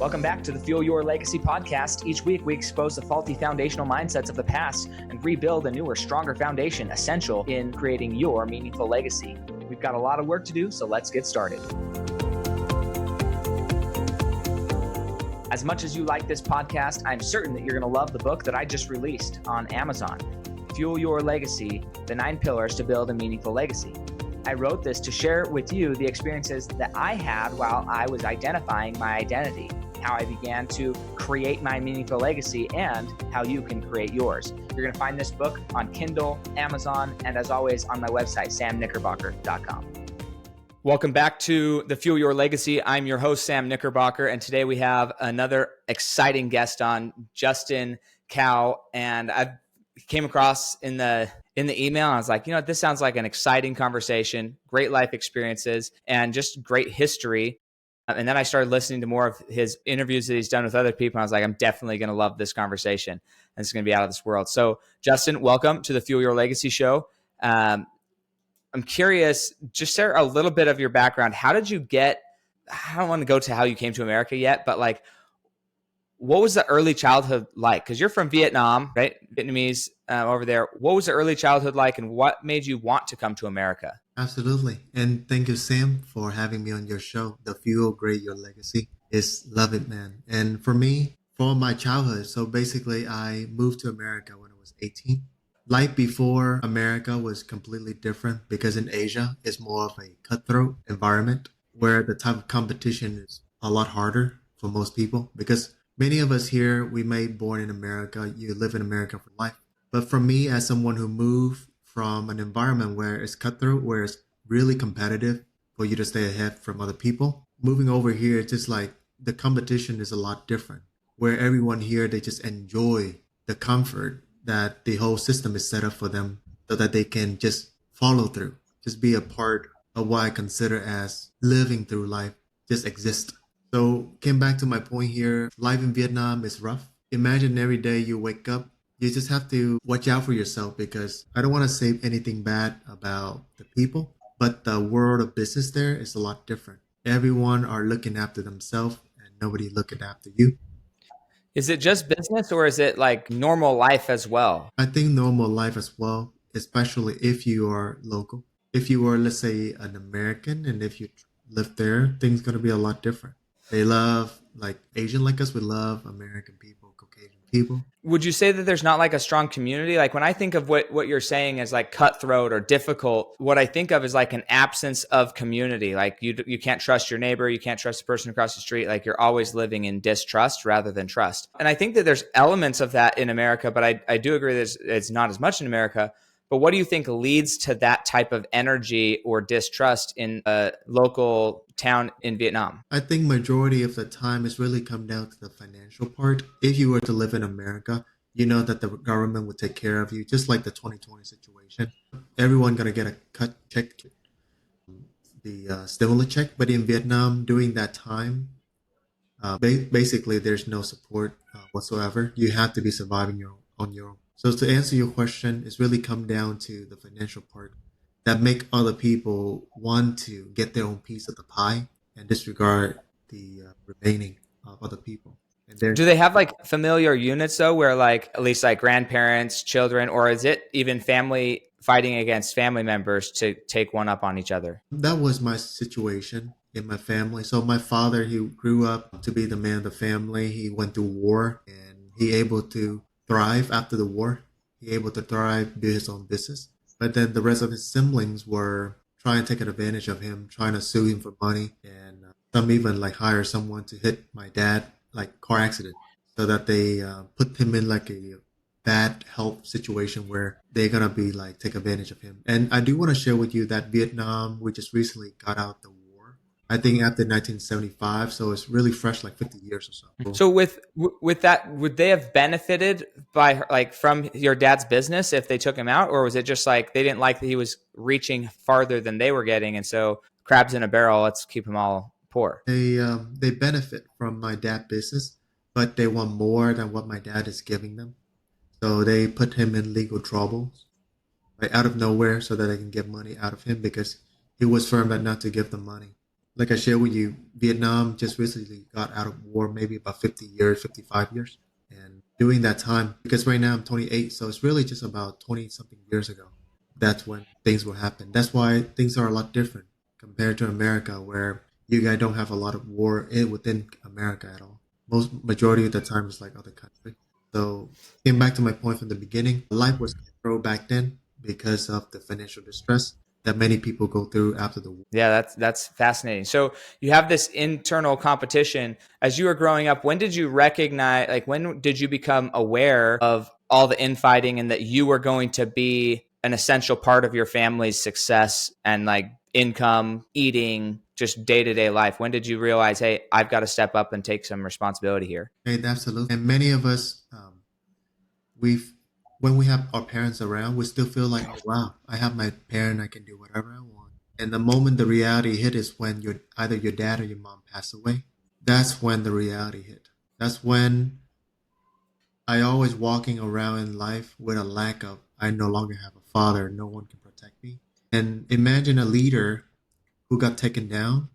Welcome back to the Fuel Your Legacy podcast. Each week, we expose the faulty foundational mindsets of the past and rebuild a newer, stronger foundation essential in creating your meaningful legacy. We've got a lot of work to do, so let's get started. As much as you like this podcast, I'm certain that you're going to love the book that I just released on Amazon, Fuel Your Legacy, The 9 Pillars to Build a Meaningful Legacy. I wrote this to share with you the experiences that I had while I was identifying my identity, how I began to create my meaningful legacy, and how you can create yours. You're going to find this book on Kindle, Amazon, and as always on my website, samknickerbocker.com. Welcome back to the Fuel Your Legacy. I'm your host, Sam Knickerbocker, and today we have another exciting guest on, Justin Cao, and I came across in the email, and I was like, this sounds like an exciting conversation, great life experiences, and just great history. And then I started listening to more of his interviews that he's done with other people. And I was like, I'm definitely going to love this conversation. And it's going to be out of this world. So Justin, welcome to the Fuel Your Legacy show. I'm curious, just share a little bit of your background. How did you get, I don't want to go to how you came to America yet, but like, what was the early childhood like? Because you're from Vietnam, right? Vietnamese over there. What was the early childhood like, and what made you want to come to America? Absolutely. And thank you, Sam, for having me on your show. The Fuel Great Your Legacy is love it, man. And for me, for my childhood, so basically I moved to America when I was 18. Life before America was completely different because in Asia, it's more of a cutthroat environment where the type of competition is a lot harder for most people because many of us here, we may be born in America, you live in America for life. But for me, as someone who moved from an environment where it's cutthroat, where it's really competitive for you to stay ahead from other people, moving over here, it's just like the competition is a lot different, where everyone here, they just enjoy the comfort that the whole system is set up for them so that they can just follow through, just be a part of what I consider as living through life, just exist. So came back to my point here, life in Vietnam is rough. Imagine every day you wake up, you just have to watch out for yourself because I don't want to say anything bad about the people, but the world of business there is a lot different. Everyone are looking after themselves and nobody looking after you. Is it just business or is it like normal life as well? I think normal life as well, especially if you are local. If you are, let's say, an American and if you live there, things going to be a lot different. They love, like Asian like us, we love American people, Caucasian people. Would you say that there's not like a strong community? Like when I think of what you're saying as like cutthroat or difficult, what I think of is like an absence of community. Like you can't trust your neighbor, you can't trust the person across the street. Like you're always living in distrust rather than trust. And I think that there's elements of that in America, but I do agree that it's not as much in America. But what do you think leads to that type of energy or distrust in a local town in Vietnam? I think majority of the time it's really come down to the financial part. If you were to live in America, you know that the government would take care of you, just like the 2020 situation. Everyone gonna get a cut check, the stimulus check. But in Vietnam, during that time, basically there's no support whatsoever. You have to be surviving on your own. So to answer your question, it's really come down to the financial part that make other people want to get their own piece of the pie and disregard the remaining of other people. And do they have like familiar units though, where like at least like grandparents, children, or is it even family fighting against family members to take one up on each other? That was my situation in my family. So my father, he grew up to be the man of the family. He went through war and he able to thrive after the war. He able to thrive, do his own business. But then the rest of his siblings were trying to take advantage of him, trying to sue him for money. And some even like hire someone to hit my dad, like car accident, so that they put him in like a bad health situation where they're going to be like take advantage of him. And I do want to share with you that Vietnam, we just recently got out the war. I think after 1975, so it's really fresh, like 50 years or so. So with that, would they have benefited by like from your dad's business if they took him out, or was it just like they didn't like that he was reaching farther than they were getting, and so crabs in a barrel, let's keep them all poor? They benefit from my dad's business, but they want more than what my dad is giving them. So they put him in legal troubles, like out of nowhere, so that they can get money out of him because he was firm not to give them money. Like I shared with you, Vietnam just recently got out of war, maybe about 50 years, 55 years. And during that time, because right now I'm 28, so it's really just about 20 something years ago. That's when things will happen. That's why things are a lot different compared to America, where you guys don't have a lot of war within America at all. Most majority of the time it's like other country. So came back to my point from the beginning. Life was controlled back then because of the financial distress that many people go through after the war. Yeah, that's fascinating. So you have this internal competition. As you were growing up, when did you recognize, like, when did you become aware of all the infighting and that you were going to be an essential part of your family's success and like income, eating, just day to day life? When did you realize, hey, I've got to step up and take some responsibility here? Right, absolutely. And many of us, we've when we have our parents around, we still feel like, oh wow, I have my parent, I can do whatever I want. And the moment the reality hit is when either your dad or your mom pass away. That's when the reality hit. That's when I always walking around in life with a lack of, I no longer have a father, no one can protect me. And imagine a leader who got taken down,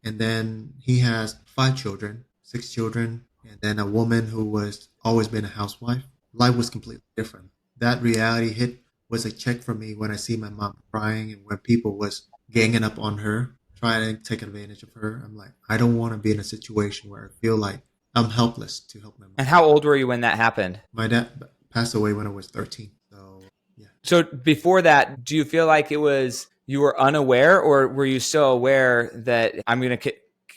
and then he has five children, six children, and then a woman who was always been a housewife. Life was completely different. That reality hit was a check for me when I see my mom crying and when people was ganging up on her, trying to take advantage of her. I'm like, I don't want to be in a situation where I feel like I'm helpless to help my mom. And how old were you when that happened? My dad passed away when I was 13. So yeah. So before that, do you feel like it was you were unaware, or were you still aware that I'm going to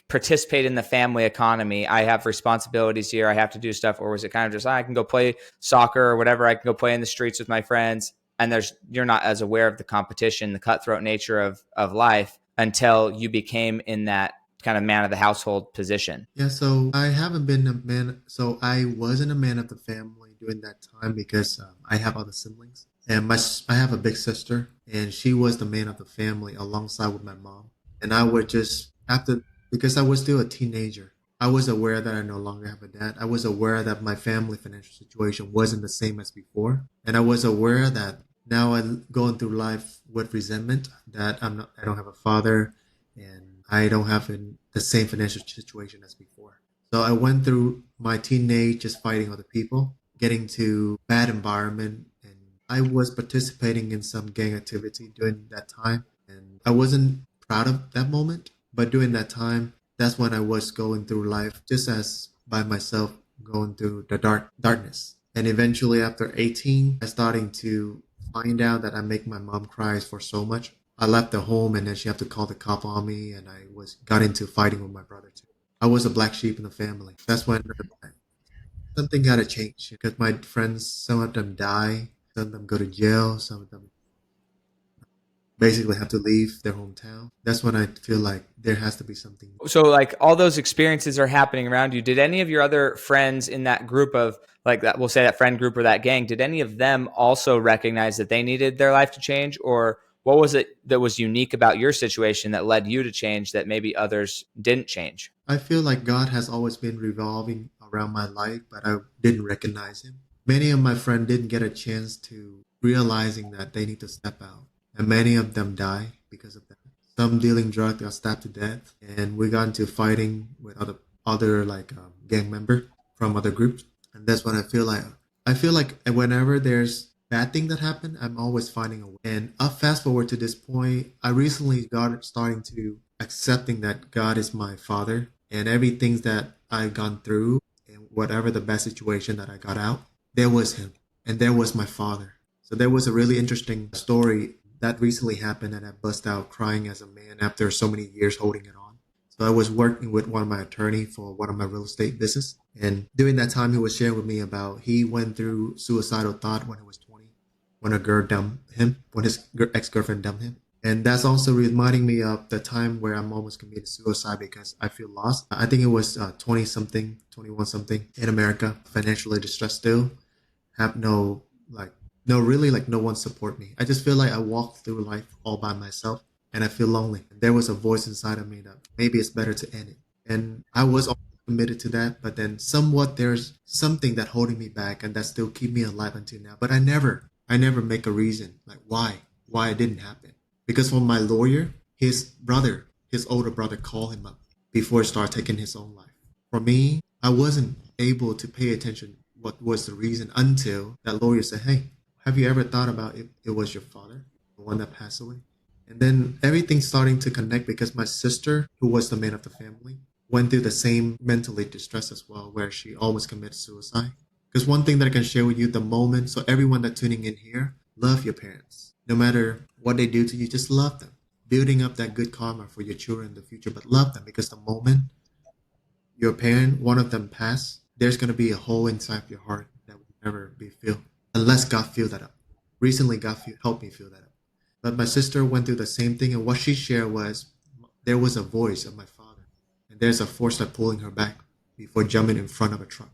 participate in the family economy? I have responsibilities here. I have to do stuff. Or was it kind of just, I can go play soccer or whatever. I can go play in the streets with my friends. And you're not as aware of the competition, the cutthroat nature of life until you became in that kind of man of the household position. Yeah, so I haven't been a man. So I wasn't a man of the family during that time because I have other siblings, and I have a big sister, and she was the man of the family alongside with my mom. And I would just after because I was still a teenager. I was aware that I no longer have a dad. I was aware that my family financial situation wasn't the same as before, and I was aware that now I'm going through life with resentment that I don't have a father, and I don't have the same financial situation as before. So I went through my teenage just fighting other people, getting to bad environment, and I was participating in some gang activity during that time. And I wasn't proud of that moment, but during that time, that's when I was going through life just as by myself, going through the darkness. And eventually after 18, I starting to find out that I make my mom cry for so much. I left the home and then she had to call the cop on me, and I got into fighting with my brother too. I was a black sheep in the family. That's when something got to change because my friends, some of them die, some of them go to jail, some of them basically have to leave their hometown. That's when I feel like there has to be something. So like all those experiences are happening around you. Did any of your other friends in that group of like that, we'll say that friend group or that gang, did any of them also recognize that they needed their life to change? Or what was it that was unique about your situation that led you to change that maybe others didn't change? I feel like God has always been revolving around my life, but I didn't recognize him. Many of my friends didn't get a chance to realizing that they need to step out. And many of them die because of that. Some dealing drugs got stabbed to death, and we got into fighting with other like gang member from other groups. And that's when I feel like whenever there's bad thing that happen, I'm always finding a way. And up fast forward to this point, I recently got starting to accepting that God is my father, and everything that I've gone through and whatever the bad situation that I got out, there was him and there was my father. So there was a really interesting story that recently happened, and I bust out crying as a man after so many years holding it on. So I was working with one of my attorney for one of my real estate business. And during that time, he was sharing with me about he went through suicidal thought when he was 20, when a girl dumped him, when his ex-girlfriend dumped him. And that's also reminding me of the time where I'm almost committed suicide because I feel lost. I think it was 20 something, 21 something in America, financially distressed still, have no one support me. I just feel like I walk through life all by myself and I feel lonely. There was a voice inside of me that maybe it's better to end it. And I was always committed to that, but then somewhat there's something that holding me back and that still keep me alive until now. But I never make a reason like why it didn't happen. Because for my lawyer, his brother, his older brother called him up before he started taking his own life. For me, I wasn't able to pay attention what was the reason until that lawyer said, "Hey, have you ever thought about if it was your father, the one that passed away?" And then everything's starting to connect because my sister, who was the man of the family, went through the same mentally distress as well, where she almost committed suicide. Because one thing that I can share with you, the moment, so everyone that's tuning in here, love your parents. No matter what they do to you, just love them. Building up that good karma for your children in the future, but love them, because the moment your parent, one of them pass, there's going to be a hole inside your heart that will never be filled unless God fill that up. Recently, helped me fill that up. But my sister went through the same thing, and what she shared was there was a voice of my father, and there's a force that pulling her back before jumping in front of a truck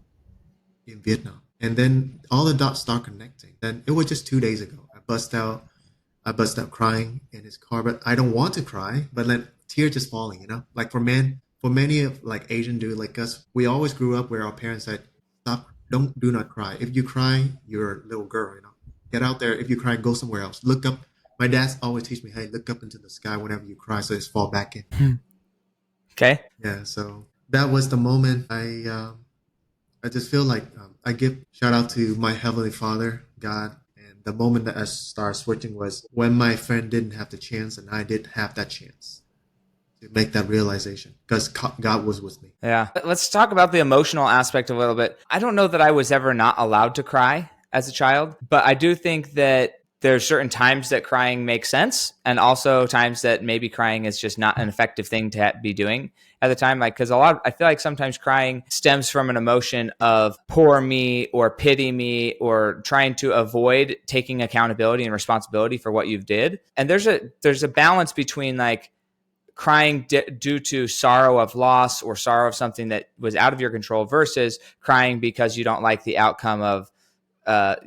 in Vietnam. And then all the dots start connecting. Then it was just 2 days ago. I bust out crying in his car, but I don't want to cry, but like tears just falling, like for many of like Asian dude like us, we always grew up where our parents said, stop, do not cry. If you cry, you're a little girl, get out there. If you cry, go somewhere else. Look up. My dad always teach me, hey, look up into the sky whenever you cry, so it's fall back in. Okay. Yeah. So that was the moment I just feel like I give shout out to my Heavenly Father, God. And the moment that I started switching was when my friend didn't have the chance and I did have that chance to make that realization because God was with me. Yeah. Let's talk about the emotional aspect a little bit. I don't know that I was ever not allowed to cry as a child, but I do think that there's certain times that crying makes sense, and also times that maybe crying is just not an effective thing to be doing at the time. Like, because I feel like sometimes crying stems from an emotion of poor me or pity me or trying to avoid taking accountability and responsibility for what you've did. And there's a balance between like crying due to sorrow of loss or sorrow of something that was out of your control versus crying because you don't like the outcome of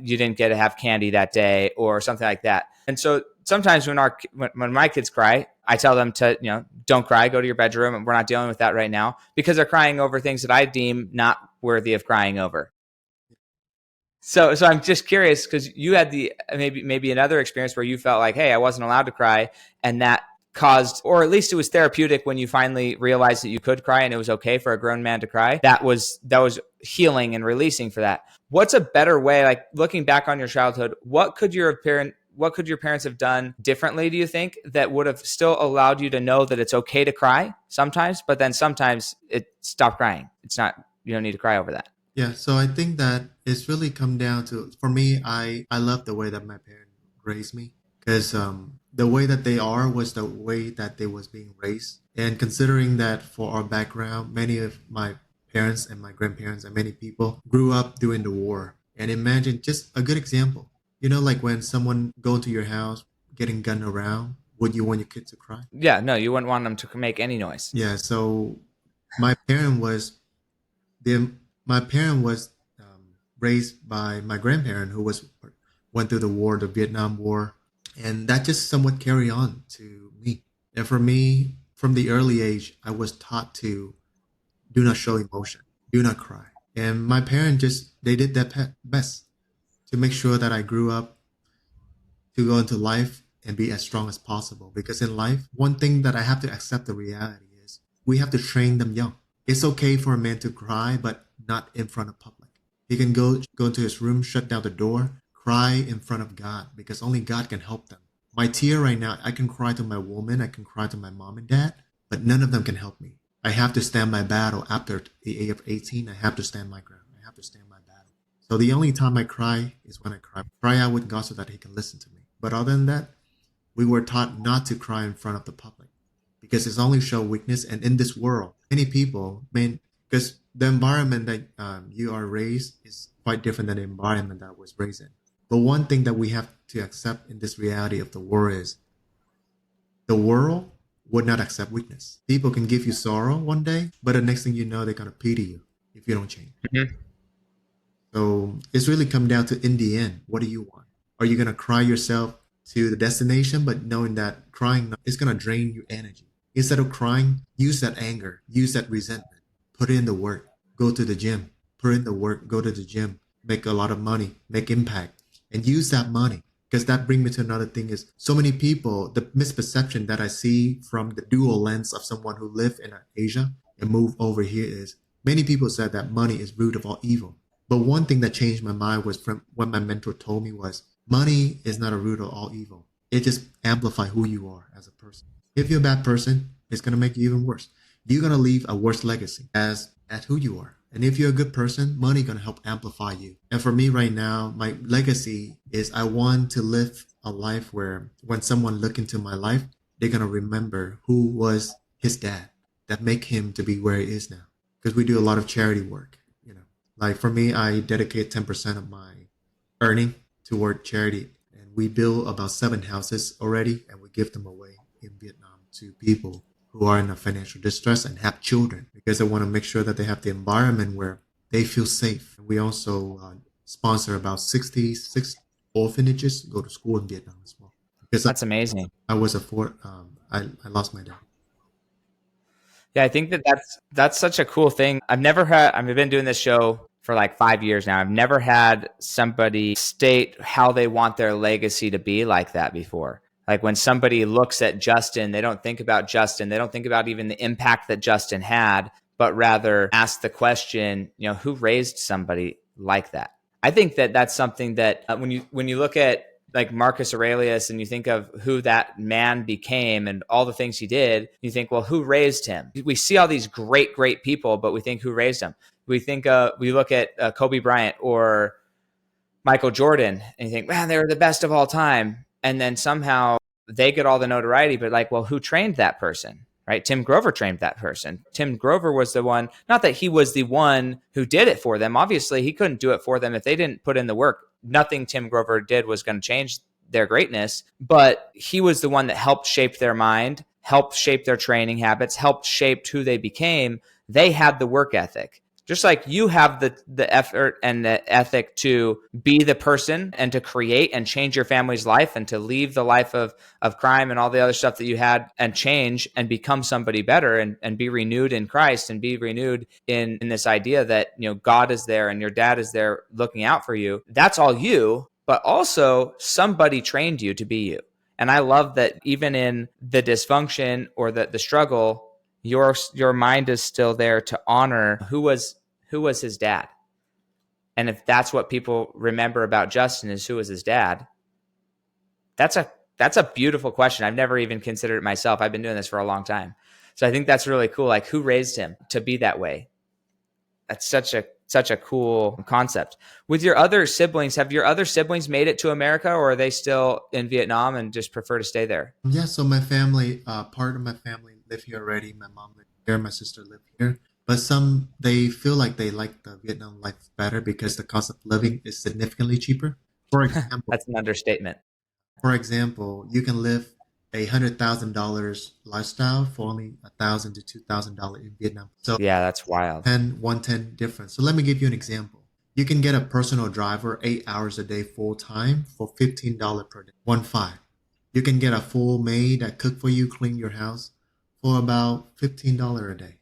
you didn't get to have candy that day or something like that. And so sometimes when my kids cry, I tell them to, don't cry, go to your bedroom, and we're not dealing with that right now, because they're crying over things that I deem not worthy of crying over. So I'm just curious, because you had maybe another experience where you felt like, hey, I wasn't allowed to cry, and that caused, or at least it was therapeutic when you finally realized that you could cry and it was okay for a grown man to cry. That was healing and releasing for that. What's a better way, like looking back on your childhood, what could your parents have done differently, do you think, that would have still allowed you to know that it's okay to cry sometimes, but then sometimes stop crying. It's not, you don't need to cry over that. Yeah, so I think that it's really come down to, for me, I love the way that my parents raised me, because the way that they are was the way that they was being raised. And considering that for our background, many of my parents and my grandparents and many people grew up during the war. And imagine just a good example, like when someone go into your house getting gunned around, would you want your kid to cry? Yeah, no, you wouldn't want them to make any noise. Yeah, so my parent was raised by my grandparent who went through the war, the Vietnam War, and that just somewhat carried on to me. And for me, from the early age, I was taught to do not show emotion, do not cry. And my parents they did their best to make sure that I grew up to go into life and be as strong as possible. Because in life, one thing that I have to accept the reality is we have to train them young. It's okay for a man to cry, but not in front of public. He can go into his room, shut down the door, cry in front of God, because only God can help them. My tear right now, I can cry to my woman, I can cry to my mom and dad, but none of them can help me. I have to stand my battle. After the age of 18, I have to stand my ground. I have to stand my battle. So the only time I cry is when I cry out with God so that he can listen to me. But other than that, we were taught not to cry in front of the public because it's only show weakness. And in this world, many people, because the environment that you are raised is quite different than the environment that I was raised in. But one thing that we have to accept in this reality of the world is the world would not accept weakness. People can give you sorrow one day, but the next thing you know, they're going to pity you if you don't change. Mm-hmm. So it's really come down to, in the end, what do you want? Are you going to cry yourself to the destination, but knowing that crying is going to drain your energy? Instead of crying, use that anger, use that resentment, put in the work, go to the gym, put in the work, go to the gym, make a lot of money, make impact, and use that money Because that brings me to another thing is so many people, the misperception that I see from the dual lens of someone who lived in Asia and moved over here is many people said that money is root of all evil. But one thing that changed my mind was from what my mentor told me was money is not a root of all evil. It just amplifies who you are as a person. If you're a bad person, it's going to make you even worse. You're going to leave a worse legacy as at who you are. And if you're a good person, money going to help amplify you. And for me right now, my legacy is I want to live a life where when someone look into my life, they're going to remember who was his dad that make him to be where he is now. Because we do a lot of charity work, you know. Like for me, I dedicate 10% of my earning toward charity. And we build about 7 houses already, and we give them away in Vietnam to people who are in a financial distress and have children because I want to make sure that they have the environment where they feel safe. We also sponsor about 66 orphanages go to school in Vietnam as well. Because That's amazing. I was I lost my dad. Yeah, I think that's such a cool thing. I've been doing this show for like 5 years now. I've never had somebody state how they want their legacy to be like that before. Like when somebody looks at Justin, they don't think about Justin. They don't think about even the impact that Justin had, but rather ask the question, who raised somebody like that? I think that that's something that when you look at like Marcus Aurelius and you think of who that man became and all the things he did, you think, well, who raised him? We see all these great, great people, but we think who raised him? We look at Kobe Bryant or Michael Jordan and you think, man, they were the best of all time. And then somehow they get all the notoriety, but like, well, who trained that person, right? Tim Grover trained that person. Tim Grover was the one, not that he was the one who did it for them. Obviously, he couldn't do it for them if they didn't put in the work. Nothing Tim Grover did was going to change their greatness, but he was the one that helped shape their mind, helped shape their training habits, helped shape who they became. They had the work ethic. Just like you have the effort and the ethic to be the person and to create and change your family's life and to leave the life of crime and all the other stuff that you had and change and become somebody better and be renewed in Christ and be renewed in this idea that, God is there and your dad is there looking out for you. That's all you, but also somebody trained you to be you. And I love that even in the dysfunction or the struggle, your mind is still there to honor who was his dad. And if that's what people remember about Justin is who was his dad, that's a beautiful question. I've never even considered it myself. I've been doing this for a long time. So I think that's really cool. Like who raised him to be that way? That's such a cool concept. With your other siblings, have your other siblings made it to America or are they still in Vietnam and just prefer to stay there? Yeah, so my family, part of my family live here already. My mom lived here, my sister lived here. But some, they feel like they like the Vietnam life better because the cost of living is significantly cheaper. For example, That's an understatement. For example, you can live $100,000 lifestyle for only $1,000 to $2,000 in Vietnam. So Yeah, that's wild. 110 difference. So let me give you an example. You can get a personal driver 8 hours a day full time for $15 per day. 1 5. You can get a full maid that cook for you, clean your house for about $15 a day.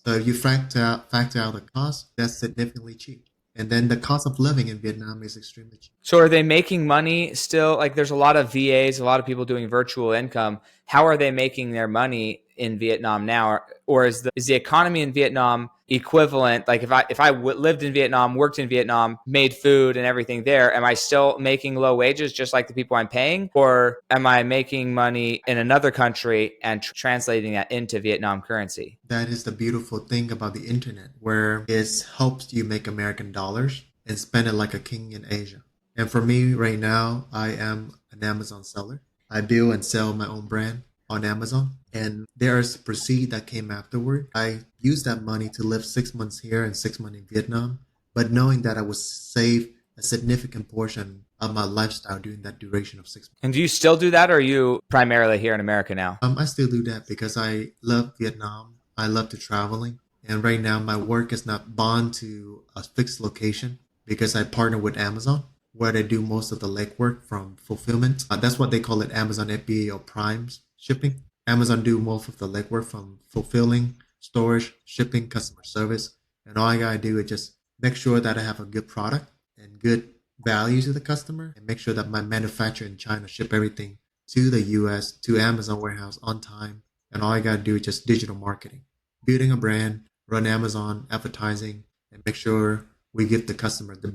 So if you factor out the cost, that's significantly cheap. And then the cost of living in Vietnam is extremely cheap. So are they making money still? Like there's a lot of VAs, a lot of people doing virtual income. How are they making their money in Vietnam now? Or is the economy in Vietnam equivalent? Like if I lived in Vietnam, worked in Vietnam, made food and everything there, am I still making low wages just like the people I'm paying? Or am I making money in another country and translating that into Vietnam currency? That is the beautiful thing about the internet, where it helps you make American dollars and spend it like a king in Asia. And for me right now, I am an Amazon seller. I build and sell my own brand on Amazon. And there's proceed that came afterward. I used that money to live 6 months here and 6 months in Vietnam, but knowing that I would save a significant portion of my lifestyle during that duration of 6 months. And do you still do that or are you primarily here in America now? I still do that because I love Vietnam. I love to traveling. And right now my work is not bound to a fixed location because I partner with Amazon, where they do most of the legwork from fulfillment. That's what they call it, Amazon FBA or Prime shipping. Amazon do most of the legwork from fulfilling, storage, shipping, customer service. And all I gotta do is just make sure that I have a good product and good value to the customer and make sure that my manufacturer in China ship everything to the US, to Amazon warehouse on time. And all I got to do is just digital marketing, building a brand, run Amazon advertising, and make sure we give the customer the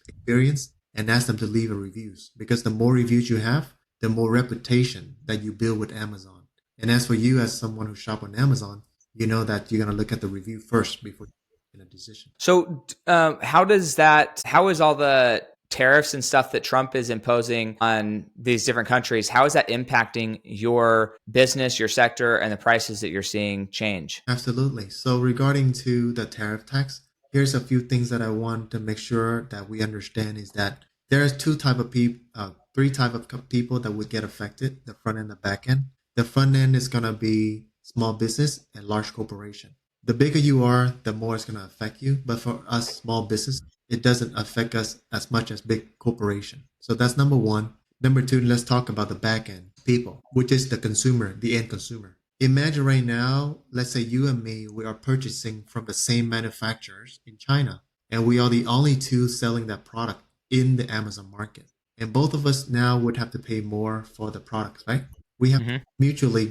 experience and ask them to leave a reviews. Because the more reviews you have, the more reputation that you build with Amazon. And as for you, as someone who shop on Amazon, you know that you're going to look at the review first before making a decision. So how is all the tariffs and stuff that Trump is imposing on these different countries, how is that impacting your business, your sector, and the prices that you're seeing change? Absolutely. So regarding to the tariff tax, here's a few things that I want to make sure that we understand is that there's three type of people that would get affected: the front end, the back end. The front end is gonna be small business and large corporation. The bigger you are, the more it's gonna affect you. But for us small business, it doesn't affect us as much as big corporation. So that's number one. Number two, let's talk about the back end people, which is the consumer, the end consumer. Imagine right now, let's say you and me, we are purchasing from the same manufacturers in China, and we are the only two selling that product in the Amazon market. And both of us now would have to pay more for the products, right? We have mutually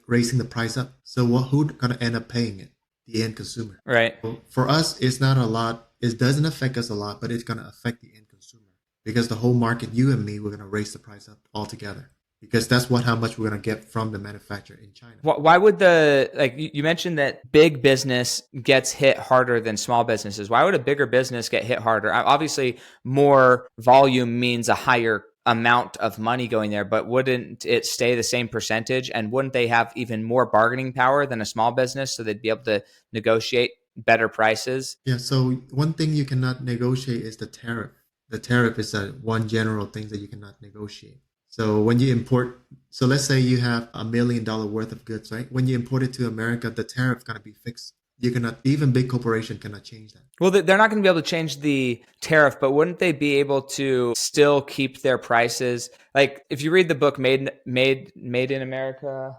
raising the price up. So who's going to end up paying it? The end consumer. Right. So for us, it's not a lot. It doesn't affect us a lot, but it's going to affect the end consumer because the whole market, you and me, we're going to raise the price up altogether. Because that's how much we're going to get from the manufacturer in China. Why would you mentioned that big business gets hit harder than small businesses. Why would a bigger business get hit harder? Obviously, more volume means a higher amount of money going there, but wouldn't it stay the same percentage? And wouldn't they have even more bargaining power than a small business? So they'd be able to negotiate better prices? Yeah, so one thing you cannot negotiate is the tariff. The tariff is one general thing that you cannot negotiate. So when you import, so let's say you have $1 million worth of goods, right? When you import it to America, the tariff gonna be fixed. You cannot, even big corporation cannot change that. Well, they're not going to be able to change the tariff, but wouldn't they be able to still keep their prices? Like if you read the book Made in America,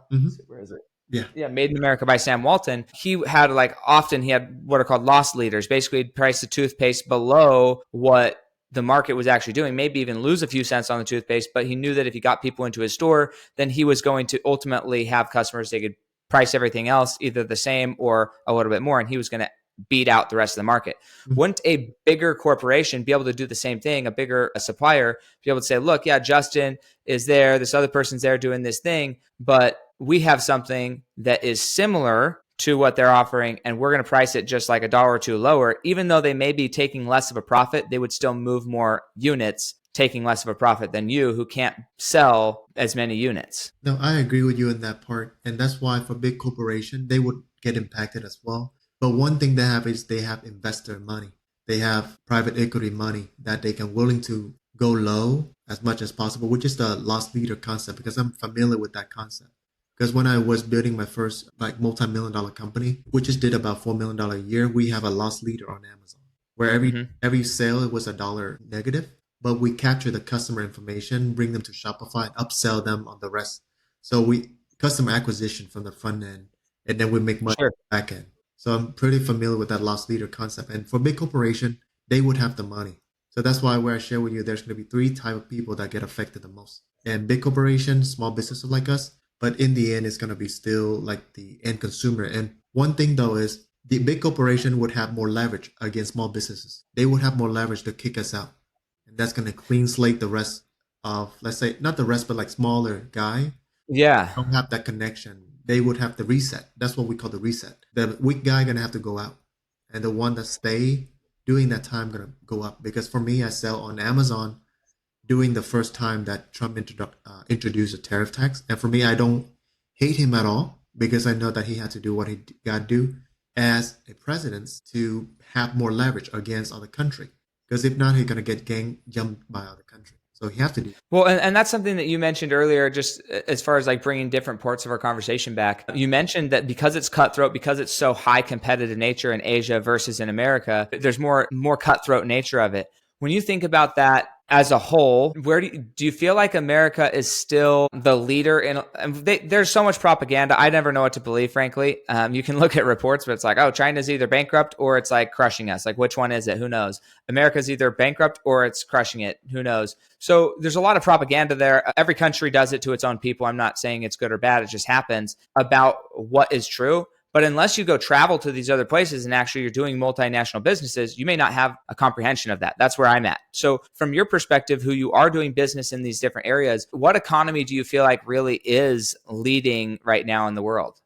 where is it? Yeah, Made in America by Sam Walton. He had often he had what are called loss leaders. Basically, he'd price the toothpaste below what the market was actually doing, maybe even lose a few cents on the toothpaste, but he knew that if he got people into his store, then he was going to ultimately have customers, they could price everything else either the same or a little bit more, and he was going to beat out the rest of the market. Wouldn't a bigger corporation be able to do the same thing, a supplier, be able to say, look, yeah, Justin is there, this other person's there doing this thing, but we have something that is similar to what they're offering, and we're going to price it just like $1 or $2 lower. Even though they may be taking less of a profit, they would still move more units, taking less of a profit than you, who can't sell as many units. No, I agree with you in that part. And that's why for big corporation, they would get impacted as well. But one thing they have is they have investor money. They have private equity money that they can willing to go low as much as possible, which is the loss leader concept, because I'm familiar with that concept. Because when I was building my first multi-million-dollar company, which just did about $4 million a year, we have a loss leader on Amazon where every sale it was $1 negative, but we capture the customer information, bring them to Shopify, and upsell them on the rest. So we customer acquisition from the front end, and then we make money on the back end. So I'm pretty familiar with that loss leader concept. And for big corporation, they would have the money. So that's why where I share with you, there's going to be three type of people that get affected the most. And big corporations, small businesses like us. But in the end, it's going to be still like the end consumer. And one thing, though, is the big corporation would have more leverage against small businesses. They would have more leverage to kick us out. And that's going to clean slate the rest of, let's say, not the rest, but like smaller guy. Yeah. Don't have that connection. They would have the reset. That's what we call the reset. The weak guy going to have to go out. And the one that stay during that time going to go up. Because for me, I sell on Amazon during the first time that Trump introduced a tariff tax. And for me, I don't hate him at all because I know that he had to do what he got to do as a president to have more leverage against other country. Because if not, he's going to get jumped by other country. So he has to do. Well, and that's something that you mentioned earlier, just as far as like bringing different parts of our conversation back. You mentioned that because it's cutthroat, because it's so high competitive nature in Asia versus in America, there's more cutthroat nature of it. When you think about that, as a whole, where do you feel like America is still the leader in? There's so much propaganda. I never know what to believe, frankly. You can look at reports, but it's like, oh, China's either bankrupt or it's like crushing us. Like, which one is it? Who knows? America's either bankrupt or it's crushing it. Who knows? So there's a lot of propaganda there. Every country does it to its own people. I'm not saying it's good or bad. It just happens about what is true. But unless you go travel to these other places and actually you're doing multinational businesses, you may not have a comprehension of that. That's where I'm at. So from your perspective, who you are doing business in these different areas, what economy do you feel like really is leading right now in the world?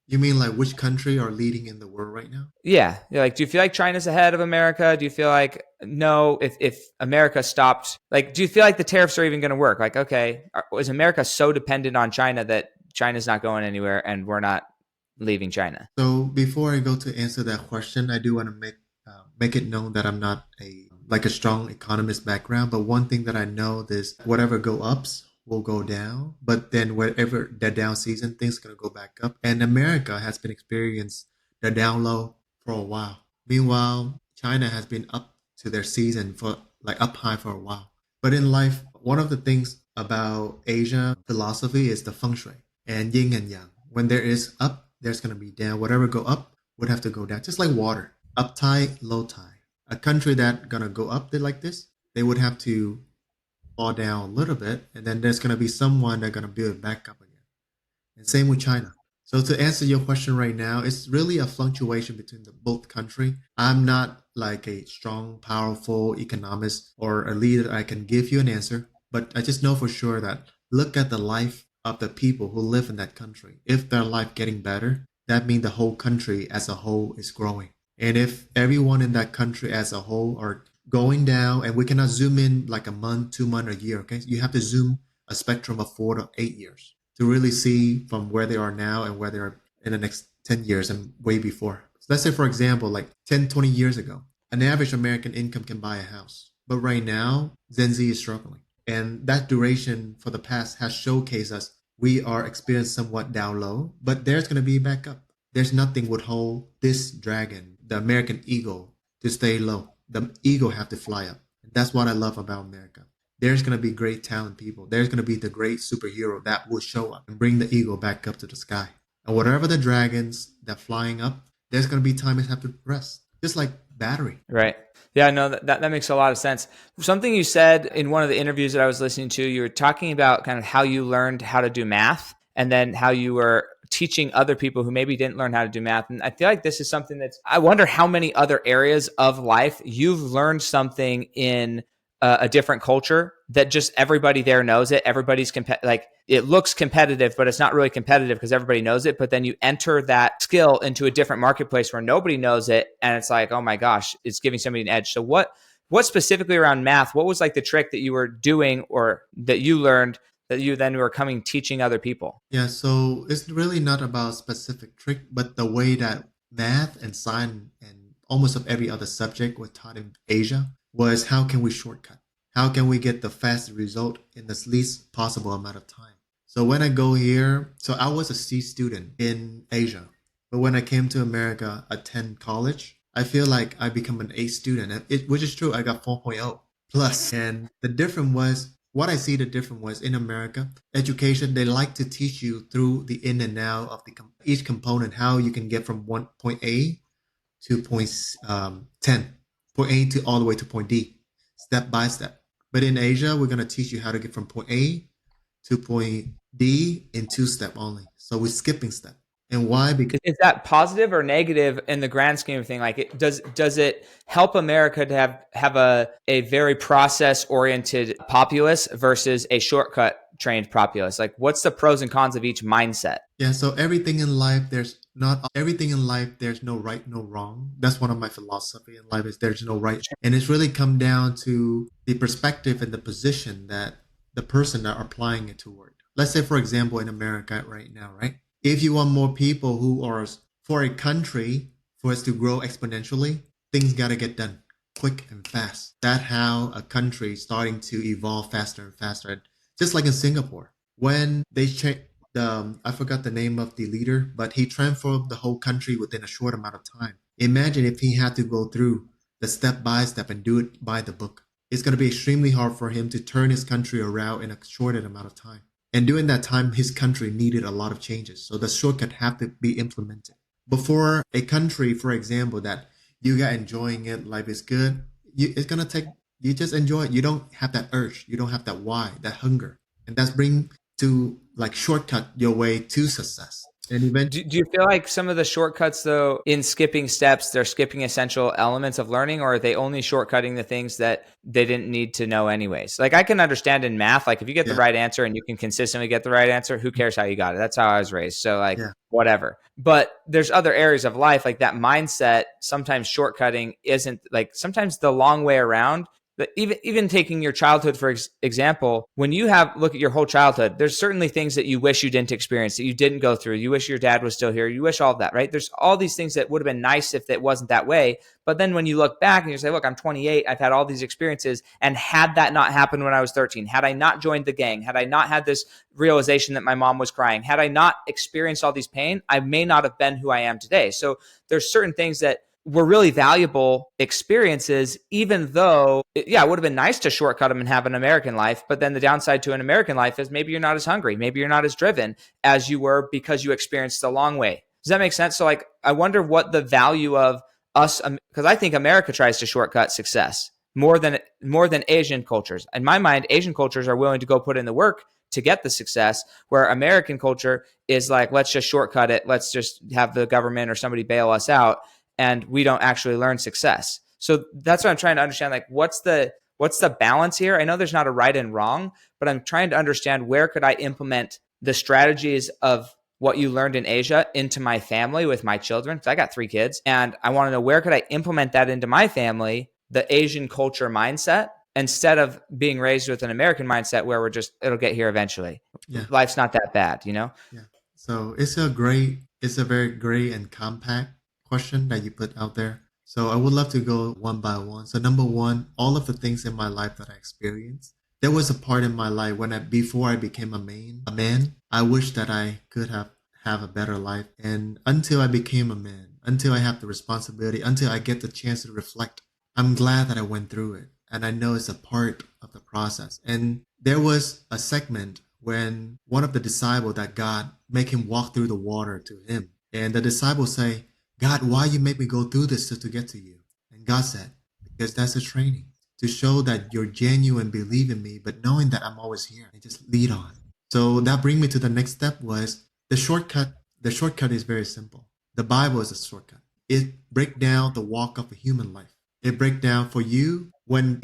You mean like which country are leading in the world right now? Yeah. Like, do you feel like China's ahead of America? Do you feel like, no, if America stopped, like, do you feel like the tariffs are even going to work? Like, okay, is America so dependent on China that China's not going anywhere and we're not leaving China? So before I go to answer that question, I do want to make it known that I'm not a strong economist background, but one thing that I know is whatever go ups will go down, but then wherever the down season, things are gonna go back up. And America has been experiencing the down low for a while. Meanwhile, China has been up to their season for like up high for a while. But in life, one of the things about Asia philosophy is the feng shui and yin and yang. When there is up, there's gonna be down. Whatever go up would have to go down, just like water. Up tide, low tide. A country that gonna go up there like this, they would have to fall down a little bit, and then there's gonna be someone that's gonna build it back up again. And same with China. So to answer your question right now, it's really a fluctuation between the both country. I'm not like a strong, powerful economist or a leader. I can give you an answer, but I just know for sure that look at the life of the people who live in that country. If their life getting better, that means the whole country as a whole is growing. And if everyone in that country as a whole are going down, and we cannot zoom in like a month, 2 months, a year, okay? You have to zoom a spectrum of 4 to 8 years to really see from where they are now and where they are in the next 10 years and way before. So let's say, for example, like 10, 20 years ago, an average American income can buy a house. But right now, Gen Z is struggling. And that duration for the past has showcased us we are experiencing somewhat down low, but there's going to be back up. There's nothing would hold this dragon, the American eagle, to stay low. The eagle have to fly up. And that's what I love about America. There's going to be great talent people. There's going to be the great superhero that will show up and bring the eagle back up to the sky. And whatever the dragons that flying up, there's going to be time they have to rest. Just like battery. Right. Yeah, no, that makes a lot of sense. Something you said in one of the interviews that I was listening to, you were talking about kind of how you learned how to do math and then how you were teaching other people who maybe didn't learn how to do math. And I feel like this is something that's, I wonder how many other areas of life you've learned something in a different culture that just everybody there knows it. Everybody's like, it looks competitive, but it's not really competitive because everybody knows it. But then you enter that skill into a different marketplace where nobody knows it. And it's like, oh my gosh, it's giving somebody an edge. So what specifically around math, what was like the trick that you were doing or that you learned that you then were coming teaching other people? Yeah, so it's really not about specific trick, but the way that math and science and almost of every other subject was taught in Asia was how can we shortcut? How can we get the fastest result in the least possible amount of time? So when I go here, so I was a C student in Asia, but when I came to America, attend college, I feel like I become an A student, which is true. I got 4.0 plus, and the difference was what I see. The difference was in America, education they like to teach you through the in and out of each component, how you can get from one point A to point 10, point A to all the way to point D, step by step. But in Asia, we're gonna teach you how to get from point A to point D in 2 step only. So we're skipping step. And why? Because is that positive or negative in the grand scheme of thing? Like, does it help America to have a very process oriented populace versus a shortcut trained populace? Like, what's the pros and cons of each mindset? Yeah, so everything in life, there's no right, no wrong. That's one of my philosophy in life is there's no right. And it's really come down to the perspective and the position that the person that are applying it toward. Let's say, for example, in America right now, right? If you want more people who are for a country for us to grow exponentially, things got to get done quick and fast. That's how a country is starting to evolve faster and faster. Just like in Singapore, when they changed I forgot the name of the leader, but he transformed the whole country within a short amount of time. Imagine if he had to go through the step by step and do it by the book. it's going to be extremely hard for him to turn his country around in a shorted amount of time. And during that time, his country needed a lot of changes. So the shortcut have to be implemented. Before a country, for example, that you got enjoying it, life is good, it's going to take, you just enjoy it. You don't have that urge. You don't have that why, that hunger. And that's bring to like shortcut your way to success. And eventually, Do you feel like some of the shortcuts, though, in skipping steps, they're skipping essential elements of learning, or are they only shortcutting the things that they didn't need to know anyways? Like I can understand in math, like if you get the yeah, right answer and you can consistently get the right answer, who cares how you got it? That's how I was raised. So like yeah, whatever. But there's other areas of life like that mindset. Sometimes shortcutting isn't like sometimes the long way around. But even taking your childhood for example, when you look at your whole childhood, there's certainly things that you wish you didn't experience, that you didn't go through. You wish your dad was still here. You wish all of that, right? There's all these things that would have been nice if it wasn't that way. But then when you look back and you say, look, I'm 28, I've had all these experiences. And had that not happened when I was 13, had I not joined the gang, had I not had this realization that my mom was crying, had I not experienced all these pain, I may not have been who I am today. So there's certain things that were really valuable experiences, even though, it would have been nice to shortcut them and have an American life. But then the downside to an American life is maybe you're not as hungry. Maybe you're not as driven as you were because you experienced the long way. Does that make sense? So like, I wonder what the value of us, because I think America tries to shortcut success more than Asian cultures. In my mind, Asian cultures are willing to go put in the work to get the success, where American culture is like, let's just shortcut it. Let's just have the government or somebody bail us out. And we don't actually learn success. So that's what I'm trying to understand. Like, what's the balance here? I know there's not a right and wrong, but I'm trying to understand where could I implement the strategies of what you learned in Asia into my family with my children? Because I got 3 kids, and I want to know where could I implement that into my family, the Asian culture mindset, instead of being raised with an American mindset where it'll get here eventually. yeah, Life's not that bad, you know? yeah. So it's a very great and compact question that you put out there. So I would love to go one by one. So number one, all of the things in my life that I experienced, there was a part in my life before I became a man, I wish that I could have a better life. And until I became a man, until I have the responsibility, until I get the chance to reflect, I'm glad that I went through it. And I know it's a part of the process. And there was a segment when one of the disciples that God make him walk through the water to him. And the disciples say, God, why you make me go through this to get to you? And God said, because that's a training to show that you're genuine, believe in me, but knowing that I'm always here and just lead on. So that brings me to the next step was the shortcut. The shortcut is very simple. The Bible is a shortcut. It breaks down the walk of a human life. It breaks down for you when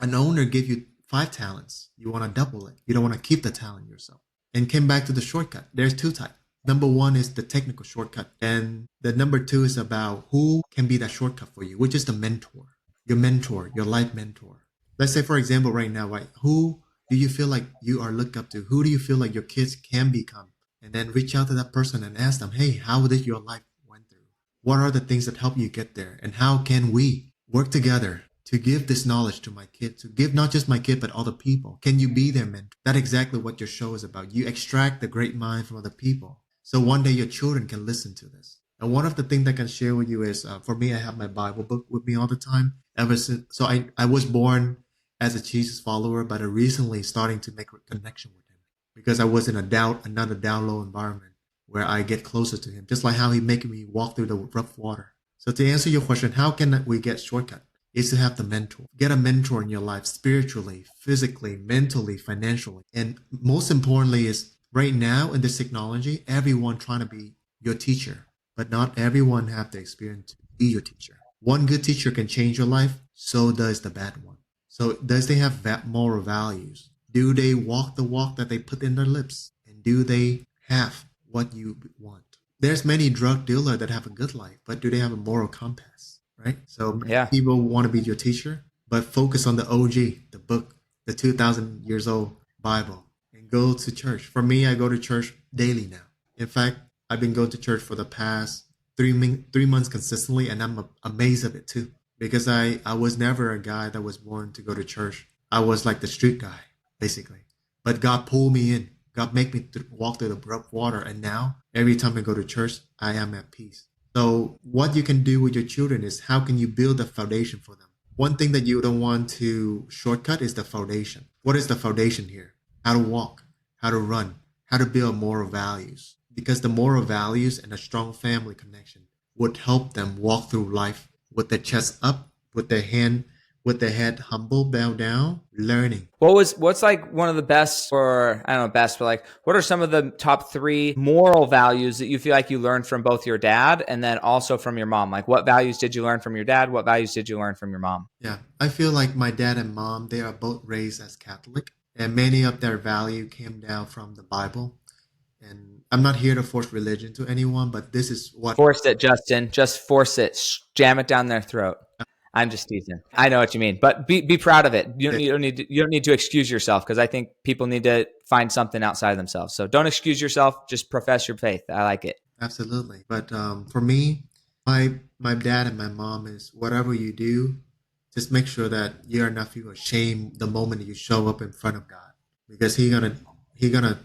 an owner gives you 5 talents, you want to double it. You don't want to keep the talent yourself. And came back to the shortcut. There's 2 types. Number 1 is the technical shortcut. And the number 2 is about who can be that shortcut for you, which is the mentor, your life mentor. Let's say, for example, right now, right? Who do you feel like you are looked up to? Who do you feel like your kids can become? And then reach out to that person and ask them, hey, how did your life went through? What are the things that help you get there? And how can we work together to give this knowledge to my kid, to give not just my kid, but other people? Can you be their mentor? That's exactly what your show is about. You extract the great mind from other people. So one day your children can listen to this. And one of the things I can share with you is, for me, I have my Bible book with me all the time. So I was born as a Jesus follower, but I recently starting to make a connection with him because I was in another down low environment where I get closer to him, just like how he making me walk through the rough water. So to answer your question, how can we get shortcut? Is to have the mentor. Get a mentor in your life spiritually, physically, mentally, financially. And most importantly is, right now in this technology, everyone trying to be your teacher, but not everyone have the experience to be your teacher. One good teacher can change your life, so does the bad one. So does they have moral values? Do they walk the walk that they put in their lips? And do they have what you want? There's many drug dealers that have a good life, but do they have a moral compass, right? So many people want to be your teacher, but focus on the OG, the book, the 2,000 years old Bible. Go to church. For me, I go to church daily now. In fact, I've been going to church for the past 3 months consistently, and I'm amazed of it too. Because I was never a guy that was born to go to church. I was like the street guy, basically. But God pulled me in. God made me walk through the rough water, and now every time I go to church, I am at peace. So what you can do with your children is how can you build a foundation for them? One thing that you don't want to shortcut is the foundation. What is the foundation here? How to walk, how to run, how to build moral values. Because the moral values and a strong family connection would help them walk through life with their chest up, with their head humble, bow down, learning. What's like one of the best, or I don't know best, but like what are some of the top 3 moral values that you feel like you learned from both your dad and then also from your mom? Like what values did you learn from your dad? What values did you learn from your mom? Yeah, I feel like my dad and mom, they are both raised as Catholic, and many of their value came down from the Bible. And I'm not here to force religion to anyone, but this is what. Force it, Justin. Just force it. Jam it down their throat. I'm just teasing. I know what you mean, but be proud of it. You don't need to excuse yourself, because I think people need to find something outside of themselves. So don't excuse yourself. Just profess your faith. I like it. Absolutely. But for me, my dad and my mom is, whatever you do, just make sure that you are not feel ashamed the moment you show up in front of God, because he gonna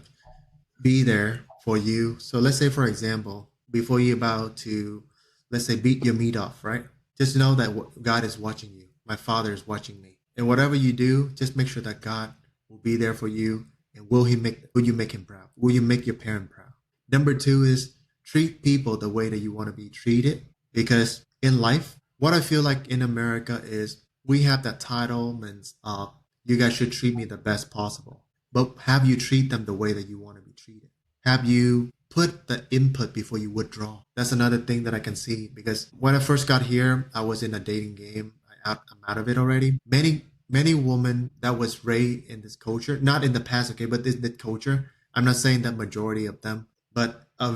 be there for you. So let's say, for example, before you're about to, let's say, beat your meat off, right? Just know that God is watching you. My Father is watching me. And whatever you do, just make sure that God will be there for you. And will you make him proud? Will you make your parent proud? Number 2 is treat people the way that you want to be treated. Because in life, what I feel like in America is we have that entitlement of, you guys should treat me the best possible. But have you treat them the way that you want to be treated? Have you put the input before you withdraw? That's another thing that I can see, because when I first got here, I was in a dating game. I'm out of it already. Many women that was raised in this culture, not in the past, okay, but this culture. I'm not saying that majority of them, but a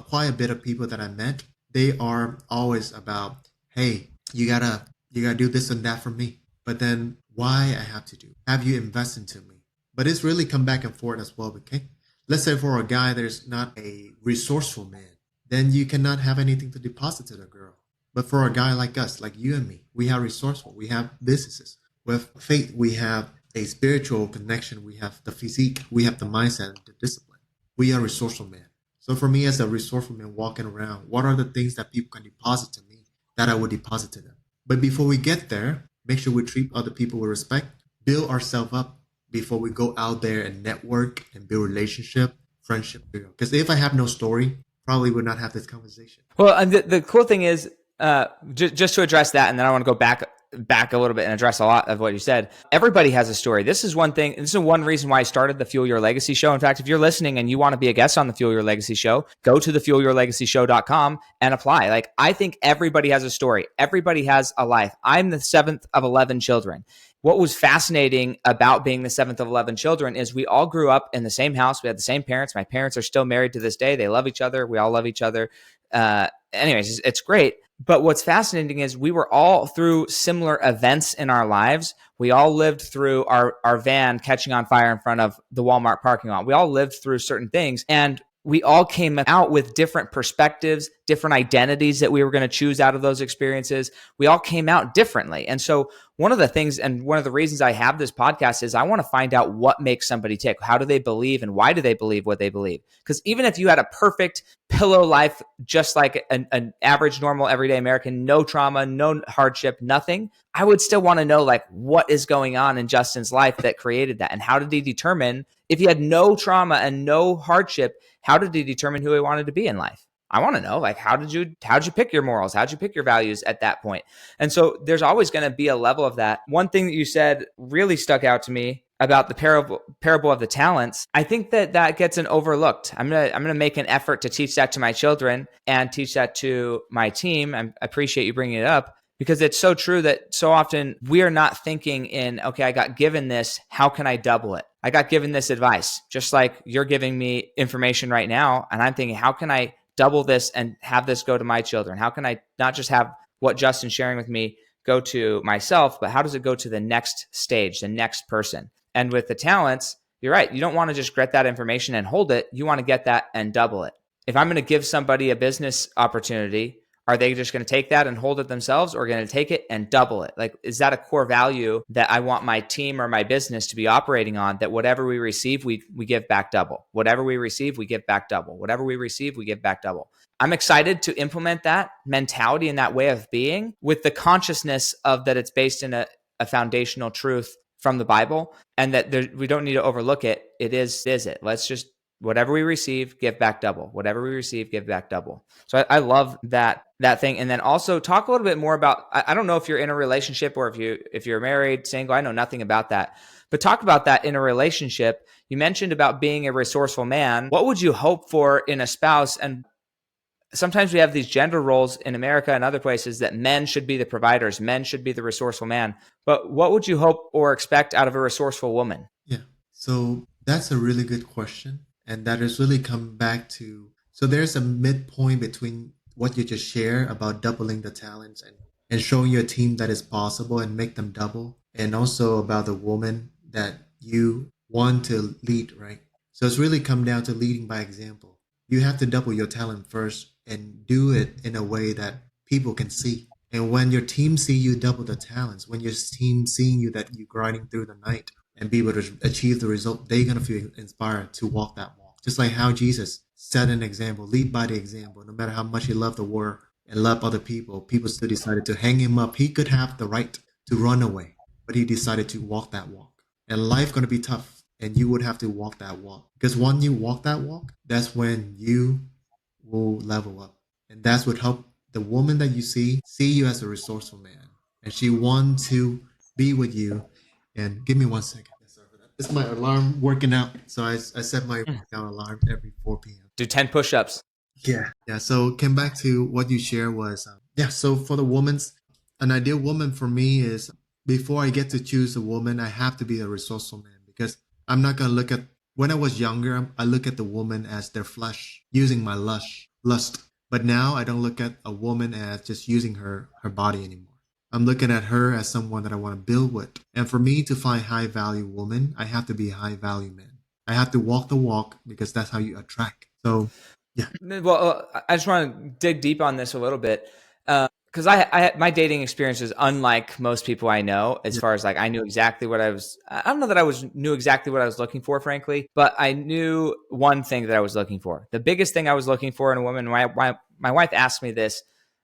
quite a bit of people that I met, they are always about, hey, you gotta do this and that for me. But then why I have to do? Have you invest into me? But it's really come back and forth as well, okay? Let's say for a guy there's not a resourceful man, then you cannot have anything to deposit to the girl. But for a guy like us, like you and me, we have resourceful, we have businesses. With faith, we have a spiritual connection, we have the physique, we have the mindset, the discipline. We are resourceful man. So for me as a resourceful man walking around, what are the things that people can deposit to me that I would deposit to them? But before we get there, make sure we treat other people with respect, build ourselves up before we go out there and network and build relationship, friendship. Because if I have no story, probably would not have this conversation. Well, and the cool thing is, just to address that, and then I want to go back a little bit and address a lot of what you said. Everybody has a story. This is one thing. This is one reason why I started the Fuel Your Legacy show. In fact, if you're listening and you want to be a guest on the Fuel Your Legacy show, go to the fuelyourlegacyshow.com and apply. Like, I think everybody has a story. Everybody has a life. I'm the 7th of 11 children. What was fascinating about being the 7th of 11 children is we all grew up in the same house. We had the same parents. My parents are still married to this day. They love each other. We all love each other. Anyways, it's great. But what's fascinating is we were all through similar events in our lives. We all lived through our van catching on fire in front of the Walmart parking lot. We all lived through certain things, and we all came out with different perspectives, different identities that we were going to choose out of those experiences. We all came out differently. And so one of the things, and one of the reasons I have this podcast, is I want to find out what makes somebody tick. How do they believe, and why do they believe what they believe? Because even if you had a perfect pillow life, just like an average, normal, everyday American, no trauma, no hardship, nothing, I would still want to know, like, what is going on in Justin's life that created that? And how did he determine, if he had no trauma and no hardship, how did he determine who he wanted to be in life? I want to know, like, how'd you pick your morals? How'd you pick your values at that point? And so there's always going to be a level of that. One thing that you said really stuck out to me about the parable of the talents. I think that gets an overlooked. I'm gonna make an effort to teach that to my children and teach that to my team. I appreciate you bringing it up, because it's so true that so often we are not thinking in, okay, I got given this, how can I double it? I got given this advice, just like you're giving me information right now. And I'm thinking, how can I double this and have this go to my children? How can I not just have what Justin's sharing with me go to myself, but how does it go to the next stage, the next person? And with the talents, you're right. You don't want to just get that information and hold it. You want to get that and double it. If I'm going to give somebody a business opportunity, Are they just going to take that and hold it themselves, or going to take it and double it? Like, is that a core value that I want my team or my business to be operating on, that whatever we receive, we give back double? Whatever we receive, we give back double. Whatever we receive, we give back double. I'm excited to implement that mentality and that way of being, with the consciousness of that it's based in a foundational truth from the Bible, and that we don't need to overlook it. It is it. Let's just, whatever we receive, give back double. Whatever we receive, give back double. So I love that thing. And then also talk a little bit more about, I don't know if you're in a relationship or if you're married, single. I know nothing about that. But talk about that in a relationship. You mentioned about being a resourceful man. What would you hope for in a spouse? And sometimes we have these gender roles in America and other places that men should be the providers, men should be the resourceful man. But what would you hope or expect out of a resourceful woman? Yeah. So that's a really good question. And that has really come back to, so there's a midpoint between what you just shared about doubling the talents and showing your team that it's possible and make them double. And also about the woman that you want to lead, right? So it's really come down to leading by example. You have to double your talent first and do it in a way that people can see. And when your team see you double the talents, when your team seeing you that you grinding through the night and be able to achieve the result, they're going to feel inspired to walk that walk. Just like how Jesus set an example, lead by the example. No matter how much he loved the world and loved other people, people still decided to hang him up. He could have the right to run away, but he decided to walk that walk. And life going to be tough, and you would have to walk that walk. Because when you walk that walk, that's when you will level up. And that's what help the woman that you see you as a resourceful man. And she wants to be with you. And give me 1 second. Sorry for that. It's my alarm working out. So I set my workout alarm every 4 p.m. Do 10 push-ups. Yeah. Yeah. So came back to what you shared was, so for the woman's, an ideal woman for me is, before I get to choose a woman, I have to be a resourceful man, because I'm not going to look at, when I was younger, I look at the woman as their flesh, using my lust. But now I don't look at a woman as just using her body anymore. I'm looking at her as someone that I want to build with. And for me to find high value woman, I have to be a high value man. I have to walk the walk, because that's how you attract. So, yeah. Well, I just want to dig deep on this a little bit. Because my dating experience is unlike most people I know, as far as like, I knew exactly what I don't know that I knew exactly what I was looking for, frankly, but I knew one thing that I was looking for. The biggest thing I was looking for in a woman, my wife asked me this,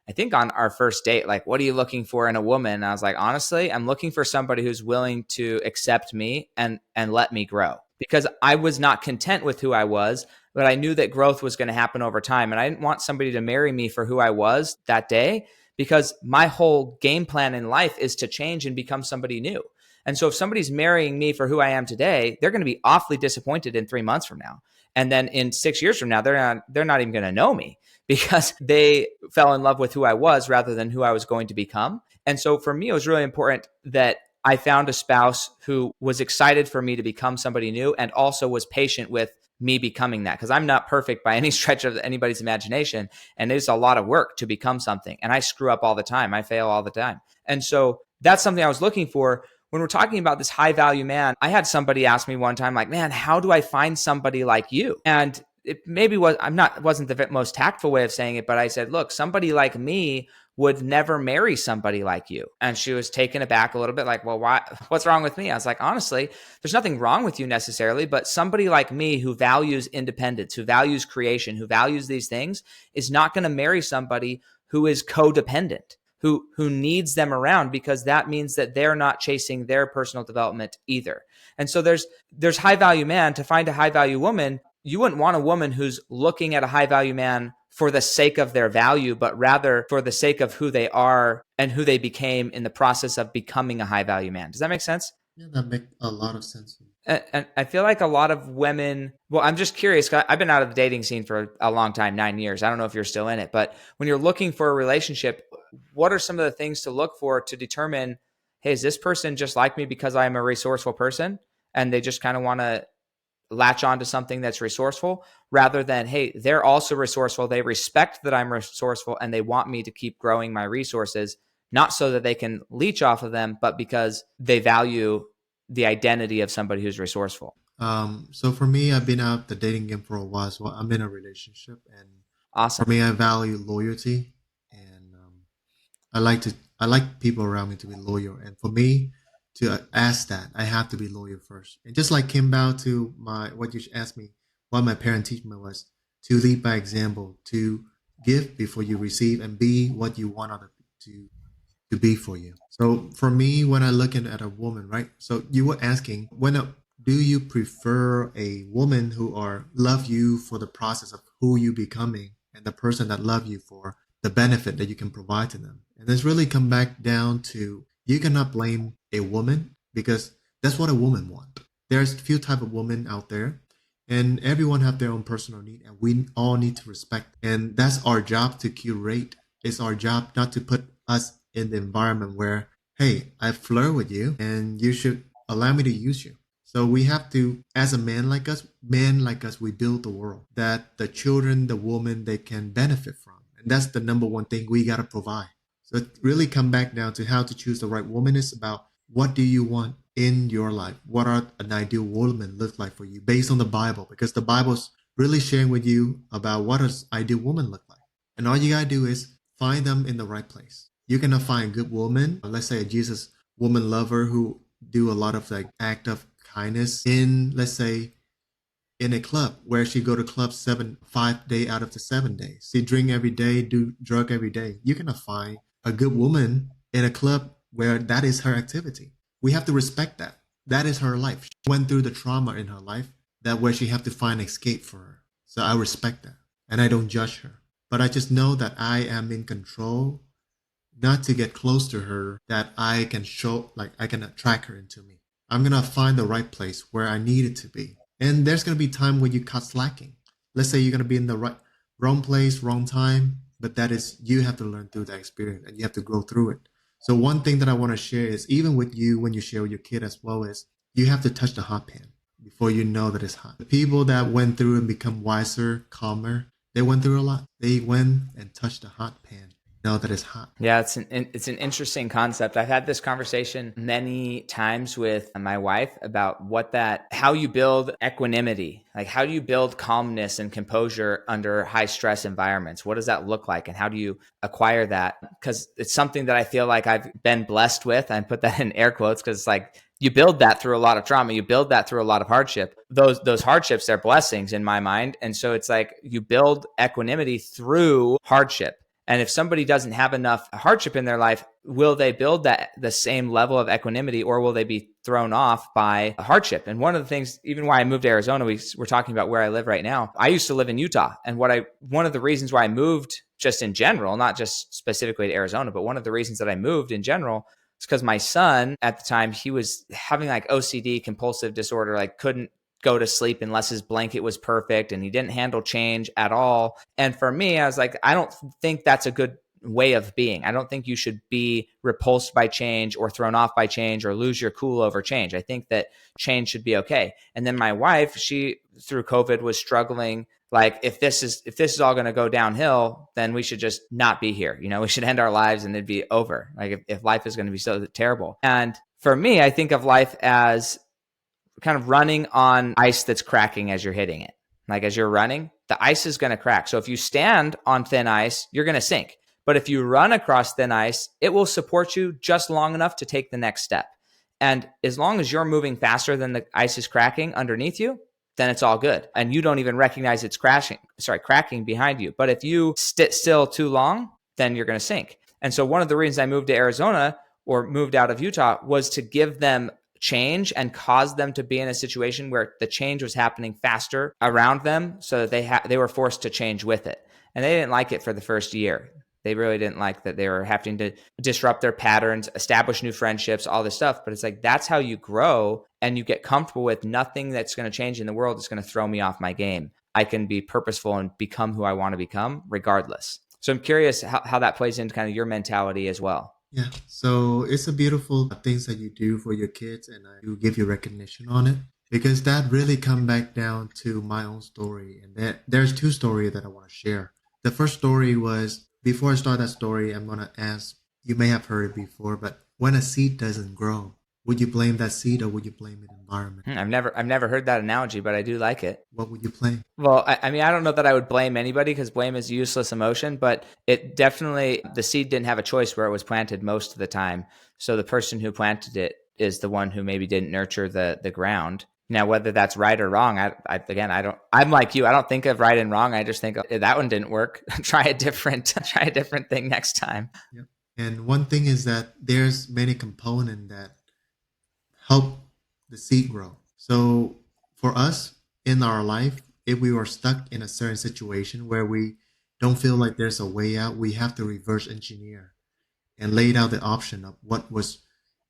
I think on our first date, like, what are you looking for in a woman? And I was like, honestly, I'm looking for somebody who's willing to accept me and let me grow, because I was not content with who I was, but I knew that growth was going to happen over time. And I didn't want somebody to marry me for who I was that day, because my whole game plan in life is to change and become somebody new. And so if somebody's marrying me for who I am today, they're going to be awfully disappointed in 3 months from now. And then in 6 years from now, they're not even going to know me, because they fell in love with who I was rather than who I was going to become. And so for me, it was really important that I found a spouse who was excited for me to become somebody new, and also was patient with me becoming that, because I'm not perfect by any stretch of anybody's imagination. And it's a lot of work to become something. And I screw up all the time. I fail all the time. And so that's something I was looking for. When we're talking about this high value man, I had somebody ask me one time, like, man, how do I find somebody like you? And it maybe wasn't the most tactful way of saying it, but I said, look, somebody like me would never marry somebody like you. And she was taken aback a little bit, like, well, why? What's wrong with me? I was like, honestly, there's nothing wrong with you necessarily, but somebody like me who values independence, who values creation, who values these things, is not going to marry somebody who is codependent, who needs them around, because that means that they're not chasing their personal development either. And so there's high value man. To find a high value woman, you wouldn't want a woman who's looking at a high value man for the sake of their value, but rather for the sake of who they are and who they became in the process of becoming a high value man. Does that make sense? Yeah, that makes a lot of sense. And I feel like a lot of women, well, I'm just curious, 'cause I've been out of the dating scene for a long time, 9 years. I don't know if you're still in it, but when you're looking for a relationship, what are some of the things to look for to determine, hey, is this person just like me because I am a resourceful person and they just kind of want to latch on to something that's resourceful, rather than, hey, they're also resourceful. They respect that I'm resourceful and they want me to keep growing my resources, not so that they can leech off of them, but because they value the identity of somebody who's resourceful. So for me, I've been out the dating game for a while. So I'm in a relationship, and Awesome. for me, I value loyalty, and I like people around me to be loyal, and for me to ask that, I have to be loyal first. And just like Kim Bao to my what you asked me, what my parent teach me was to lead by example, to give before you receive, and be what you want other to be for you. So for me, when I look at a woman, right? So you were asking, do you prefer a woman who are love you for the process of who you becoming, and the person that love you for the benefit that you can provide to them? And this really come back down to you cannot blame a woman because that's what a woman want. There's a few type of women out there, and everyone have their own personal need, and we all need to respect. And that's our job to curate. It's our job not to put us in the environment where, hey, I flirt with you and you should allow me to use you. So we have to, as a man like us, we build the world that the children, the woman, they can benefit from. And that's the number one thing we got to provide. So it really come back down to how to choose the right woman is about what do you want in your life? What are an ideal woman look like for you based on the Bible? Because the Bible's really sharing with you about what does ideal woman look like. And all you got to do is find them in the right place. You cannot find a good woman, let's say a Jesus woman lover who do a lot of like act of kindness in, let's say, in a club where she go to club 5 day out of the 7 days. She drink every day, do drug every day. You cannot find a good woman in a club where that is her activity. We have to respect that. That is her life. She went through the trauma in her life that where she have to find escape for her. So I respect that. And I don't judge her. But I just know that I am in control, not to get close to her, that I can show, like I can attract her into me. I'm going to find the right place where I need it to be. And there's going to be time when you cut slacking. Let's say you're going to be in the wrong place, wrong time, but that is, you have to learn through that experience and you have to grow through it. So one thing that I want to share is, even with you, when you share with your kid as well, is you have to touch the hot pan before you know that it's hot. The people that went through and become wiser, calmer, they went through a lot. They went and touched the hot pan. Know that it's hot. Yeah, it's an interesting concept. I've had this conversation many times with my wife about how you build equanimity. Like, how do you build calmness and composure under high stress environments? What does that look like? And how do you acquire that? Because it's something that I feel like I've been blessed with. I put that in air quotes because it's like, you build that through a lot of trauma. You build that through a lot of hardship. Those hardships, they're blessings in my mind. And so it's like you build equanimity through hardship. And if somebody doesn't have enough hardship in their life, will they build the same level of equanimity, or will they be thrown off by hardship? And one of the things, even why I moved to Arizona, we're talking about where I live right now. I used to live in Utah. And one of the reasons why I moved just in general, not just specifically to Arizona, but one of the reasons that I moved in general is because my son at the time, he was having like OCD, compulsive disorder, like couldn't go to sleep unless his blanket was perfect, and he didn't handle change at all. And for me, I was like, I don't think that's a good way of being. I don't think you should be repulsed by change or thrown off by change or lose your cool over change. I think that change should be okay. And then my wife, she through COVID was struggling. Like, if this is all going to go downhill, then we should just not be here. We should end our lives and it'd be over. Like, if life is going to be so terrible. And for me, I think of life as kind of running on ice that's cracking as you're hitting it. Like, as you're running, the ice is going to crack. So if you stand on thin ice, you're going to sink. But if you run across thin ice, it will support you just long enough to take the next step. And as long as you're moving faster than the ice is cracking underneath you, then it's all good. And you don't even recognize it's cracking behind you. But if you sit still too long, then you're going to sink. And so one of the reasons I moved to Arizona, or moved out of Utah, was to give them change and cause them to be in a situation where the change was happening faster around them, so that they were forced to change with it. And they didn't like it for the first year. They really didn't like that they were having to disrupt their patterns, establish new friendships, all this stuff. But it's like, that's how you grow, and you get comfortable with nothing that's going to change in the world is going to throw me off my game. I can be purposeful and become who I want to become regardless. So I'm curious how that plays into kind of your mentality as well. Yeah, so it's a beautiful things that you do for your kids, and I do give you recognition on it, because that really come back down to my own story. And there's two stories that I want to share. The first story was, before I start that story, I'm going to ask, you may have heard it before, but when a seed doesn't grow, Would you blame that seed or would you blame the environment? I've never heard that analogy, but I do like it. What would you blame? Well, I mean, I don't know that I would blame anybody because blame is a useless emotion, but it definitely, the seed didn't have a choice where it was planted most of the time. So the person who planted it is the one who maybe didn't nurture the ground. Now, whether that's right or wrong, I'm like you. I don't think of right and wrong. I just think that one didn't work. Try a different thing next time. Yeah. And one thing is that there's many components that help the seed grow. So for us in our life, if we were stuck in a certain situation where we don't feel like there's a way out, we have to reverse engineer and laid out the option of what was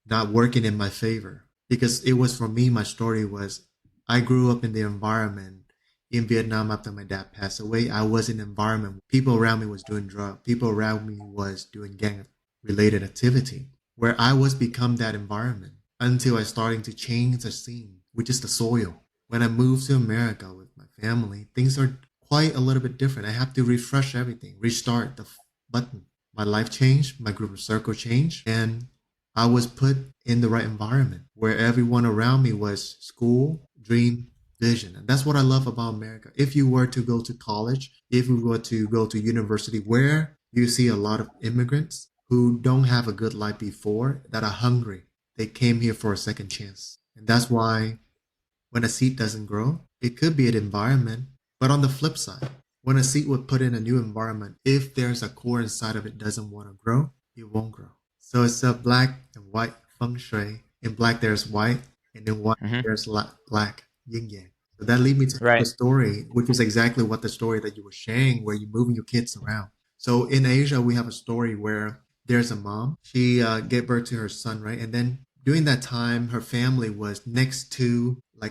not working in my favor. Because it was for me, my story was I grew up in the environment in Vietnam after my dad passed away. I was in an environment, people around me was doing drugs, people around me was doing gang related activity, where I was become that environment until I starting to change the scene, which is the soil. When I moved to America with my family, things are quite a little bit different. I have to refresh everything, restart the button. My life changed, my group of circle changed, and I was put in the right environment where everyone around me was school, dream, vision. And that's what I love about America. If you were to go to college, if you were to go to university, where you see a lot of immigrants who don't have a good life before, that are hungry. They came here for a second chance. And that's why when a seed doesn't grow, it could be an environment. But on the flip side, when a seed would put in a new environment, if there's a core inside of it doesn't want to grow, it won't grow. So it's a black and white feng shui. In black, there's white, and in white, there's black, yin yang. So that leads me to the story, which is exactly what the story that you were sharing, where you're moving your kids around. So in Asia, we have a story where there's a mom. She gave birth to her son, right? And then during that time, her family was next to a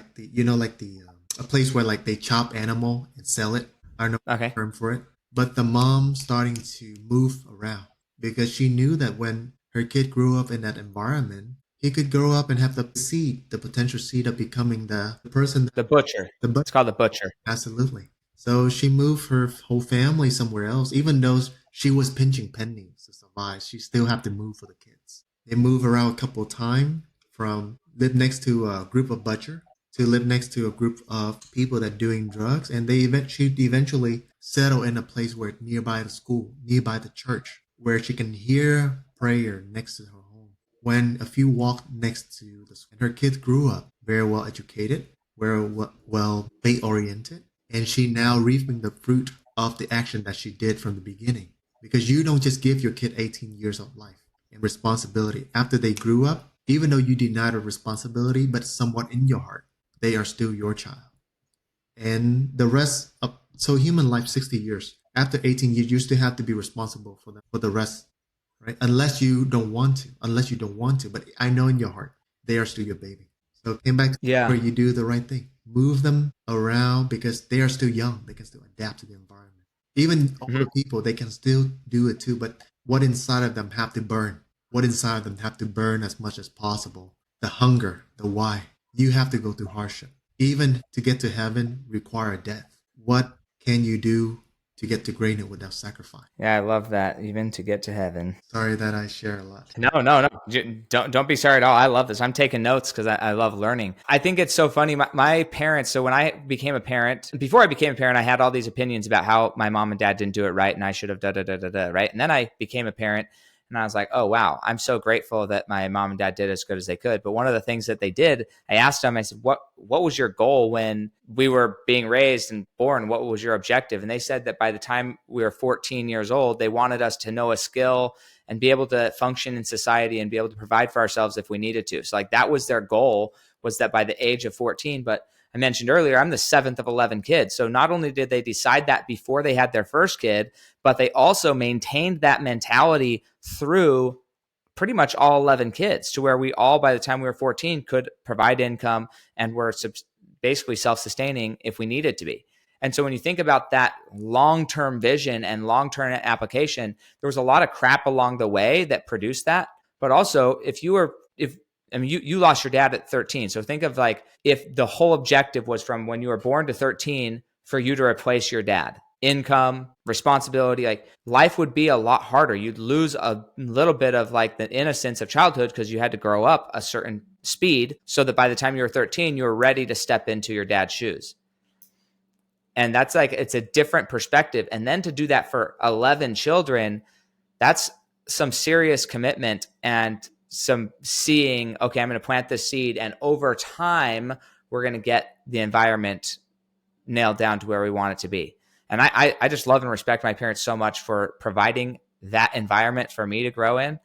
place where like they chop animal and sell it. I don't know the term for it. But the mom starting to move around because she knew that when her kid grew up in that environment, he could grow up and have the seed, the potential seed of becoming the person. The butcher. It's called the butcher. Absolutely. So she moved her whole family somewhere else, even though she was pinching pennies to survive. She still had to move for the kids. They move around a couple of times from live next to a group of butcher to live next to a group of people that doing drugs. And they eventually settle in a place where nearby the school, nearby the church, where she can hear prayer next to her home. When a few walked next to the school, and her kids grew up very well educated, very well faith oriented, and she now reaping the fruit of the action that she did from the beginning. Because you don't just give your kid 18 years of life and responsibility after they grew up, even though you deny the responsibility, but somewhat in your heart, they are still your child. And the rest of, so human life, 60 years. After 18 years, you still have to be responsible for them, for the rest, right? Unless you don't want to, but I know in your heart, they are still your baby. So came back to where you do the right thing. Move them around because they are still young. They can still adapt to the environment. Even older people, they can still do it too. But what inside of them have to burn? What inside of them have to burn as much as possible? The hunger, the why. You have to go through hardship. Even to get to heaven require death. What can you do to get to greatness without sacrifice? Yeah, I love that. Even to get to heaven. Sorry that I share a lot. No. Don't be sorry at all. I love this. I'm taking notes because I love learning. I think it's so funny. My parents, so when I became a parent, before I became a parent, I had all these opinions about how my mom and dad didn't do it right and I should have right? And then I became a parent and I was like, oh, wow, I'm so grateful that my mom and dad did as good as they could. But one of the things that they did, I asked them, I said, what was your goal when we were being raised and born? What was your objective? And they said that by the time we were 14 years old, they wanted us to know a skill and be able to function in society and be able to provide for ourselves if we needed to. So like that was their goal, was that by the age of 14. But I mentioned earlier, I'm the 7th of 11 kids. So not only did they decide that before they had their first kid, but they also maintained that mentality through pretty much all 11 kids to where we all, by the time we were 14, could provide income and were basically self-sustaining if we needed to be. And so when you think about that long-term vision and long-term application, there was a lot of crap along the way that produced that. But also you lost your dad at 13. So think of like if the whole objective was from when you were born to 13 for you to replace your dad. Income, responsibility, like life would be a lot harder. You'd lose a little bit of like the innocence of childhood because you had to grow up a certain speed so that by the time you were 13, you were ready to step into your dad's shoes. And that's like, it's a different perspective. And then to do that for 11 children, that's some serious commitment and some seeing, okay, I'm going to plant this seed. And over time, we're going to get the environment nailed down to where we want it to be. And I just love and respect my parents so much for providing that environment for me to grow in,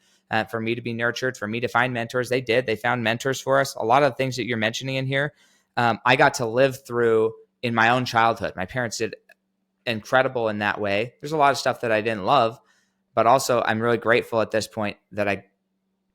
for me to be nurtured, for me to find mentors. They did. They found mentors for us. A lot of the things that you're mentioning in here, I got to live through in my own childhood. My parents did incredible in that way. There's a lot of stuff that I didn't love, but also I'm really grateful at this point that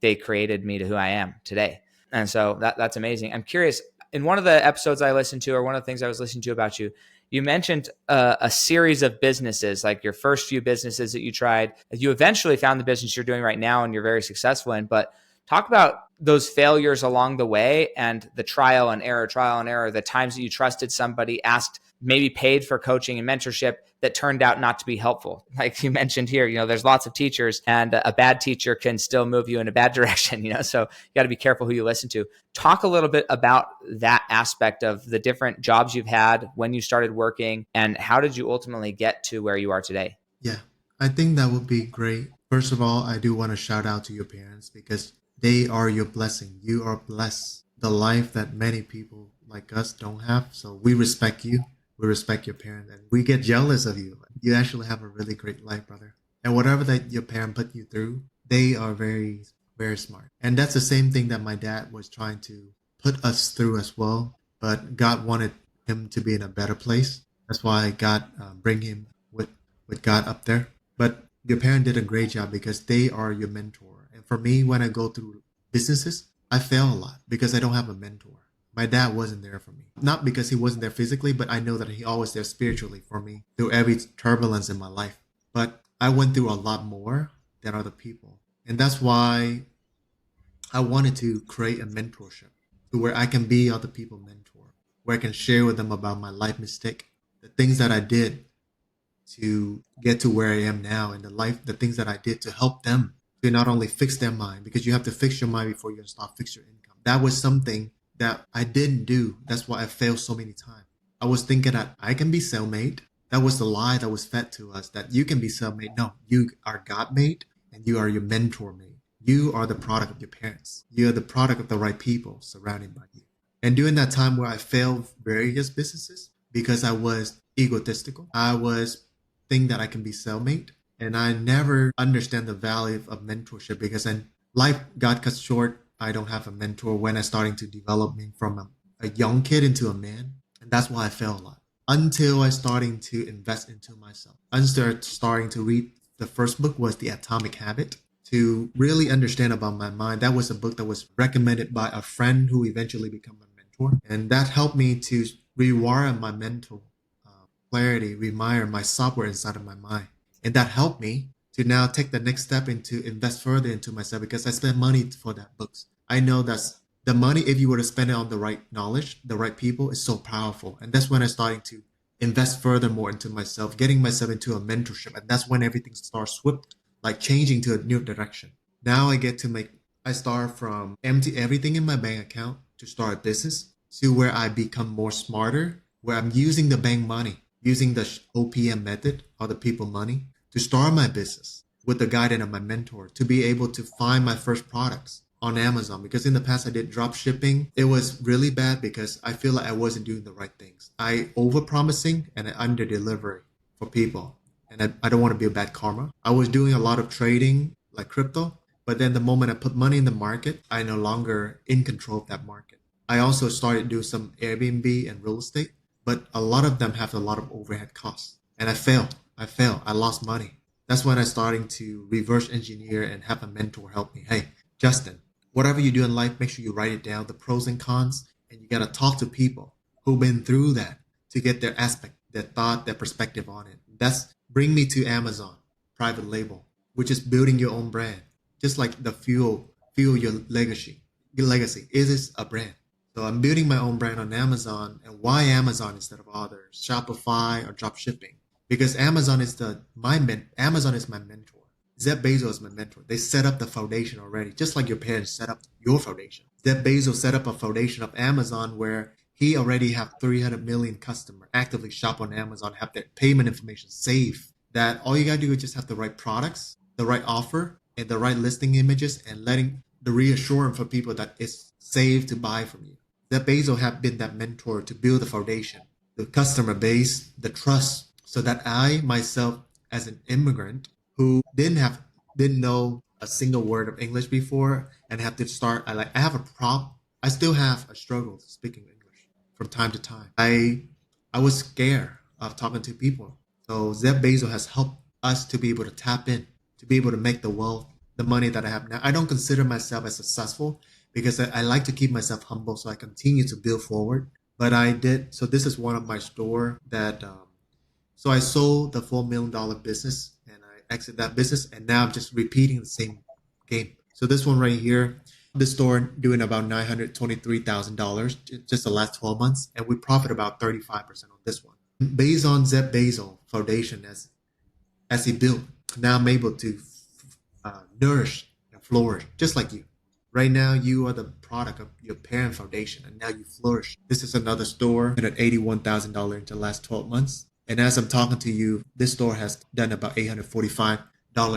they created me to who I am today. And so that's amazing. I'm curious, in one of the episodes I listened to, or one of the things I was listening to about you, you mentioned a series of businesses, like your first few businesses that you tried. You eventually found the business you're doing right now and you're very successful in, but talk about those failures along the way and the trial and error, the times that you trusted somebody, asked, maybe paid for coaching and mentorship that turned out not to be helpful. Like you mentioned here, there's lots of teachers, and a bad teacher can still move you in a bad direction, so you got to be careful who you listen to. Talk a little bit about that aspect of the different jobs you've had, when you started working, and how did you ultimately get to where you are today? Yeah, I think that would be great. First of all, I do want to shout out to your parents because they are your blessing. You are blessed. The life that many people like us don't have. So we respect you. We respect your parents, and we get jealous of you. You actually have a really great life, brother. And whatever that your parent put you through, they are very, very smart. And that's the same thing that my dad was trying to put us through as well. But God wanted him to be in a better place. That's why God bring him with God up there. But your parent did a great job because they are your mentor. And for me, when I go through businesses, I fail a lot because I don't have a mentor. My dad wasn't there for me. Not because he wasn't there physically, but I know that he always there spiritually for me through every turbulence in my life. But I went through a lot more than other people. And that's why I wanted to create a mentorship to where I can be other people's mentor, where I can share with them about my life mistake, the things that I did to get to where I am now, and the things that I did to help them to not only fix their mind, because you have to fix your mind before you can start fix your income. That was something that I didn't do. That's why I failed so many times. I was thinking that I can be self-made. That was the lie that was fed to us, that you can be self-made. No, you are God-made and you are your mentor-made. You are the product of your parents. You are the product of the right people surrounding by you. And during that time where I failed various businesses because I was egotistical, I was thinking that I can be self-made. And I never understand the value of mentorship because then life got cut short. I don't have a mentor when I starting to develop me from a young kid into a man. And that's why I fail a lot. Until I starting to invest into myself. Until starting to read, the first book was The Atomic Habit. To really understand about my mind. That was a book that was recommended by a friend who eventually became a mentor. And that helped me to rewire my mental clarity, rewire my software inside of my mind. And that helped me to now take the next step into invest further into myself because I spent money for that books. I know that's the money, if you were to spend it on the right knowledge, the right people, is so powerful. And that's when I started to invest further more into myself, getting myself into a mentorship. And that's when everything starts swift, like changing to a new direction. Now I start from empty everything in my bank account to start a business to where I become more smarter, where I'm using the bank money, using the OPM method, or the people money, to start my business with the guidance of my mentor, to be able to find my first products on Amazon. Because in the past I did drop shipping. It was really bad because I feel like I wasn't doing the right things. I over promising and I under delivery for people. And I don't want to be a bad karma. I was doing a lot of trading like crypto, but then the moment I put money in the market, I no longer in control of that market. I also started doing some Airbnb and real estate, but a lot of them have a lot of overhead costs. And I failed. I lost money. That's when I started to reverse engineer and have a mentor help me. Hey, Justin, whatever you do in life, make sure you write it down, the pros and cons, and you got to talk to people who've been through that to get their aspect, their thought, their perspective on it. That's bring me to Amazon, private label, which is building your own brand. Just like the fuel your legacy. Your legacy is a brand. So I'm building my own brand on Amazon. And why Amazon instead of others? Shopify or drop shipping? Because Amazon is Amazon is my mentor. Jeff Bezos is my mentor. They set up the foundation already, just like your parents set up your foundation. Jeff Bezos set up a foundation of Amazon where he already have 300 million customers actively shop on Amazon, have their payment information safe. That all you gotta do is just have the right products, the right offer, and the right listing images, and letting the reassurance for people that it's safe to buy from you. Jeff Bezos have been that mentor to build the foundation, the customer base, the trust, so that I myself, as an immigrant who didn't know a single word of English before and have to start, I have a problem. I still have a struggle speaking English from time to time. I was scared of talking to people. So Jeff Bezos has helped us to be able to tap in, to be able to make the wealth, the money that I have now. I don't consider myself as successful because I like to keep myself humble, so I continue to build forward. But I did. So this is one of my store that. So I sold the $4 million business and I exit that business, and now I'm just repeating the same game. So this one right here, the store doing about $923,000 just the last 12 months, and we profit about 35% on this one. Based on Jeff Bezos Foundation as he built, now I'm able to nourish and flourish just like you. Right now, you are the product of your parent foundation, and now you flourish. This is another store at $81,000 in the last 12 months. And as I'm talking to you, this store has done about $845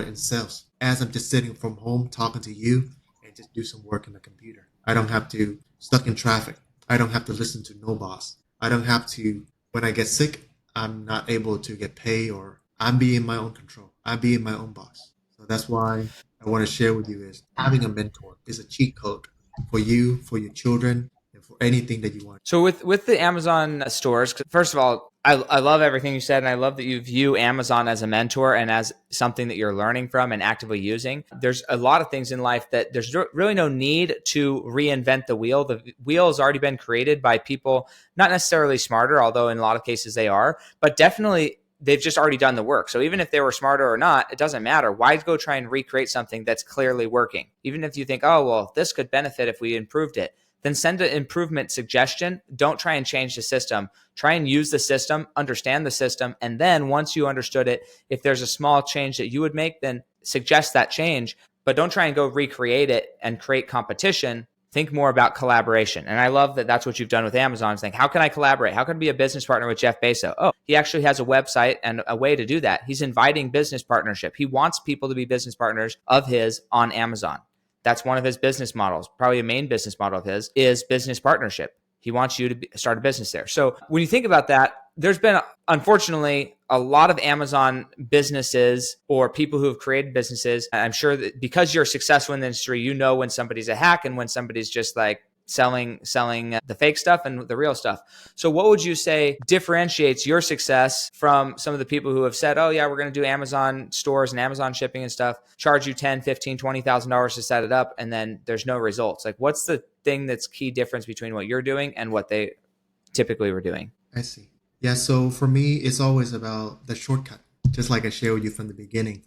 in sales. As I'm just sitting from home talking to you and just do some work in the computer. I don't have to stuck in traffic. I don't have to listen to no boss. I don't have to, when I get sick, I'm not able to get paid, or I'm being my own control. I'm being my own boss. So that's why I want to share with you is having a mentor is a cheat code for you, for your children, and for anything that you want. So with the Amazon stores, first of all, I love everything you said, and I love that you view Amazon as a mentor and as something that you're learning from and actively using. There's a lot of things in life that there's really no need to reinvent the wheel. The wheel has already been created by people, not necessarily smarter, although in a lot of cases they are, but definitely they've just already done the work. So even if they were smarter or not, it doesn't matter. Why go try and recreate something that's clearly working? Even if you think, oh, well, this could benefit if we improved it, then send an improvement suggestion. Don't try and change the system. Try and use the system, understand the system. And then once you understood it, if there's a small change that you would make, then suggest that change. But don't try and go recreate it and create competition. Think more about collaboration. And I love that that's what you've done with Amazon. Think, how can I collaborate? How can I be a business partner with Jeff Bezos? Oh, he actually has a website and a way to do that. He's inviting business partnership. He wants people to be business partners of his on Amazon. That's one of his business models. Probably a main business model of his is business partnership. He wants you to start a business there. So when you think about that, there's been, unfortunately, a lot of Amazon businesses or people who have created businesses. I'm sure that because you're successful in the industry, you know when somebody's a hack and when somebody's just like selling the fake stuff and the real stuff. So what would you say differentiates your success from some of the people who have said, oh yeah, we're going to do Amazon stores and Amazon shipping and stuff, charge you $10, $15, $20,000 to set it up, and then there's no results? Like, what's the thing that's key difference between what you're doing and what they typically were doing? I see. Yeah, so for me, it's always about the shortcut. Just like I shared with you from the beginning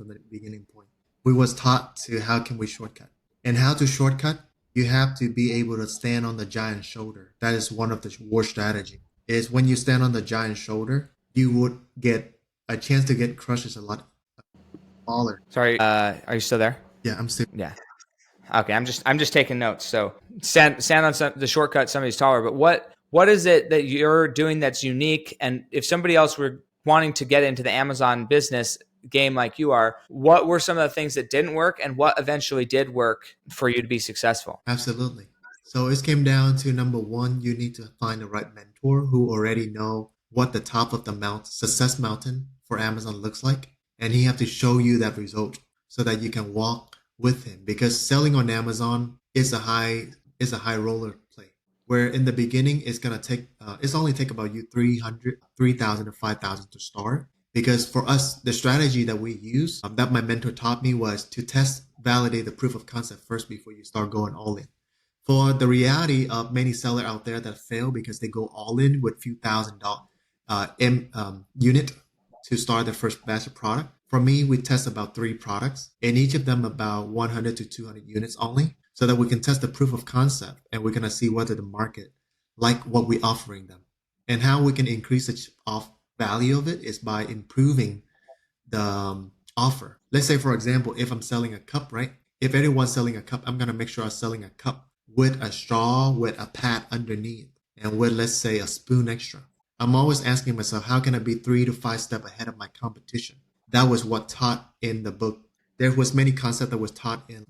point. We was taught to how can we shortcut. And how to shortcut, you have to be able to stand on the giant shoulder. That is one of the war strategy. Is when you stand on the giant shoulder, you would get a chance to get crushes a lot smaller. Sorry, are you still there? Yeah, I'm still. Yeah. Okay, I'm just taking notes. So stand on the shortcut. Somebody's taller, but what is it that you're doing that's unique? And if somebody else were wanting to get into the Amazon business game like you are, what were some of the things that didn't work and what eventually did work for you to be successful? Absolutely. So it came down to number one, you need to find the right mentor who already know what the top of the success mountain for Amazon looks like. And he have to show you that result so that you can walk with him, because selling on Amazon is a high roller play, where in the beginning it's only take about you 3,000 to 5,000 to start. Because for us, the strategy that we use that my mentor taught me was to validate the proof of concept first before you start going all in. For the reality of many sellers out there that fail because they go all in with few $1,000 unit to start their first batch of product. For me, we test about 3 products, and each of them about 100 to 200 units only, so that we can test the proof of concept, and we're going to see whether the market like what we're offering them. And how we can increase the value of it is by improving the offer. Let's say, for example, if I'm selling a cup, right? If anyone's selling a cup, I'm going to make sure I'm selling a cup with a straw, with a pad underneath, and with, let's say, a spoon extra. I'm always asking myself, how can I be 3 to 5 steps ahead of my competition? That was what taught in the book. There was many concepts that was taught in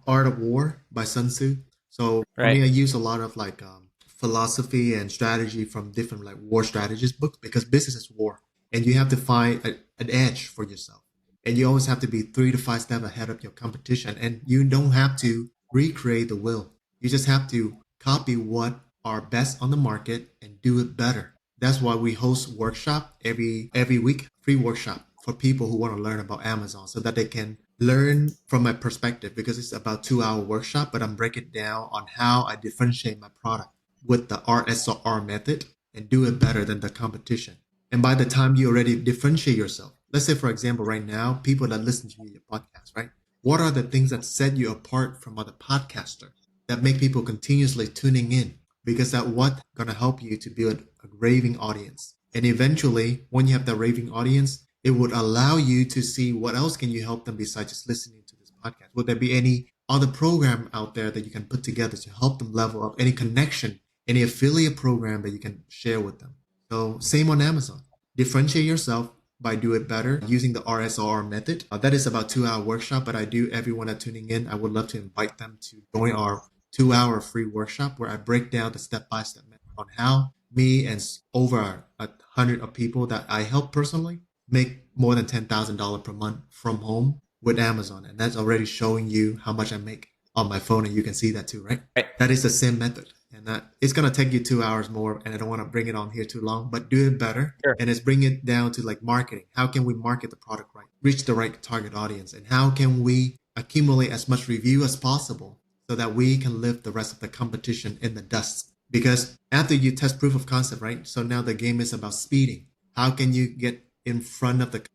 Art of War by Sun Tzu. So for me, Right. I use a lot of like philosophy and strategy from different like war strategist books because business is war, and you have to find an edge for yourself, and you always have to be 3 to 5 steps ahead of your competition, and you don't have to recreate the wheel. You just have to copy what are best on the market and do it better. That's why we host workshop every week, free workshop for people who want to learn about Amazon so that they can learn from my perspective because it's about 2 hour workshop, but I'm breaking down on how I differentiate my product with the RSR method and do it better than the competition. And by the time you already differentiate yourself, let's say for example, right now, people that listen to your podcast, right? What are the things that set you apart from other podcasters that make people continuously tuning in? Because that what gonna help you to build a raving audience. And eventually, when you have that raving audience, it would allow you to see what else can you help them besides just listening to this podcast. Would there be any other program out there that you can put together to help them level up? Any connection, any affiliate program that you can share with them? So same on Amazon. Differentiate yourself by do it better using the RSR method. That is about 2 hour workshop, but I do everyone that tuning in, I would love to invite them to join our 2 hour free workshop where I break down the step-by-step method on how me and over 100 of people that I help personally make more than $10,000 per month from home with Amazon. And that's already showing you how much I make on my phone. And you can see that too, right? Right. That is the same method. And that it's going to take you 2 hours more. And I don't want to bring it on here too long, but do it better. Sure. And it's bring it down to like marketing. How can we market the product right? Reach the right target audience. And how can we accumulate as much review as possible so that we can lift the rest of the competition in the dust? Because after you test proof of concept, right? So now the game is about speeding. How can you get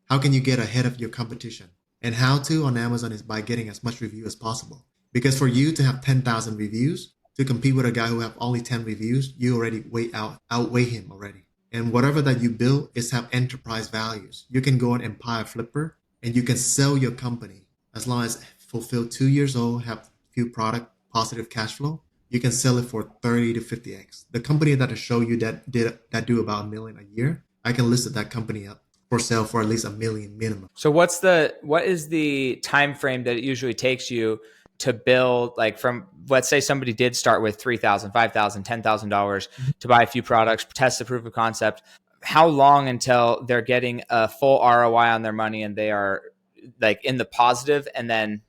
how can you get ahead of your competition? And how to on Amazon is by getting as much review as possible. Because for you to have 10,000 reviews, to compete with a guy who have only 10 reviews, you already outweigh him already. And whatever that you build is have enterprise values. You can go on Empire Flipper and you can sell your company as long as fulfill 2 years old, have few product, positive cash flow. You can sell it for 30 to 50x. The company that I show you that do about 1 million a year, I can list that company up for sale for at least 1 million minimum. So what is the time frame that it usually takes you to build, like from, let's say somebody did start with $3,000, $5,000, $10,000 to buy a few products, test the proof of concept. How long until they're getting a full ROI on their money and they are like in the positive and then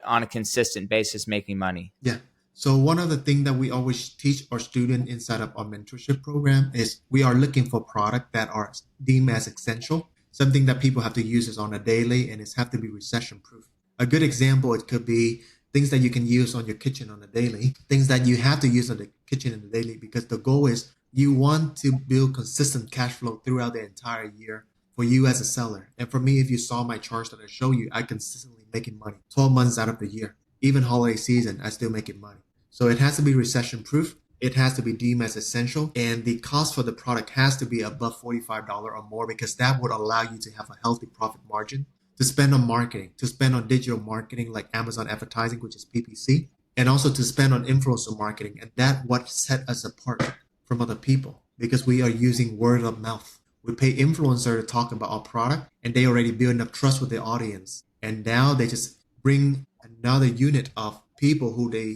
on a consistent basis making money? Yeah. So one of the things that we always teach our student inside of our mentorship program is we are looking for products that are deemed as essential, something that people have to use is on a daily and it have to be recession proof. A good example, it could be things that you can use on your kitchen on a daily, things that you have to use on the kitchen in the daily, because the goal is you want to build consistent cash flow throughout the entire year for you as a seller. And for me, if you saw my charts that I show you, I consistently making money 12 months out of the year. Even holiday season, I still making money. So it has to be recession proof. It has to be deemed as essential. And the cost for the product has to be above $45 or more because that would allow you to have a healthy profit margin to spend on marketing, to spend on digital marketing like Amazon advertising, which is PPC, and also to spend on influencer marketing. And that what set us apart from other people because we are using word of mouth. We pay influencer to talk about our product and they already build enough trust with the audience. And now they just bring another unit of people who they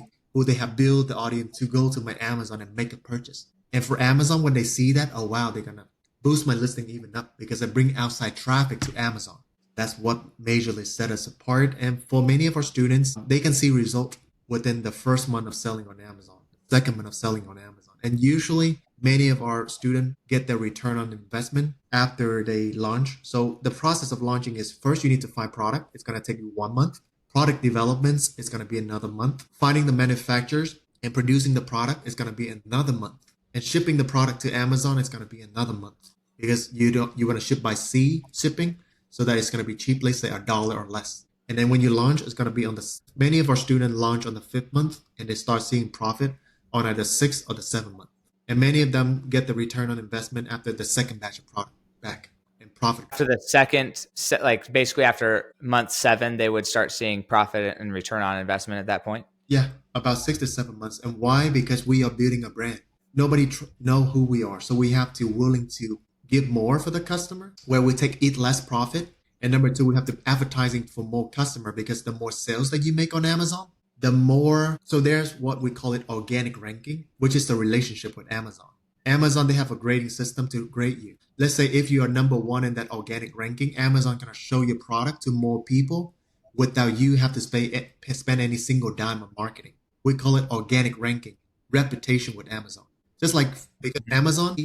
have built the audience to go to my Amazon and make a purchase. And for Amazon, when they see that, oh wow, they're gonna boost my listing even up because I bring outside traffic to Amazon. That's what majorly set us apart. And for many of our students, they can see result within the first month of selling on Amazon, second month of selling on Amazon. And usually many of our students get their return on investment after they launch. So the process of launching is first you need to find product. It's going to take you 1 month. Product developments is going to be another month. Finding the manufacturers and producing the product is going to be another month. And shipping the product to Amazon is going to be another month because you want to ship by sea shipping so that it's going to be cheap, let's say $1 or less. And then when you launch, it's going to be many of our students launch on the 5th month and they start seeing profit on either 6th or the 7th month. And many of them get the return on investment after the second batch of product back. Profit. After the second, like basically after month 7, they would start seeing profit and return on investment at that point. Yeah, about 6 to 7 months. And why? Because we are building a brand. Nobody know who we are, so we have to willing to give more for the customer, where we take eat less profit. And number two, we have to advertising for more customer, because the more sales that you make on Amazon, the more. So there's what we call it organic ranking, which is the relationship with Amazon. Amazon, they have a grading system to grade you. Let's say if you are number one in that organic ranking, Amazon gonna show your product to more people without you have to spend any single dime on marketing. We call it organic ranking, reputation with Amazon. Just like, because Amazon,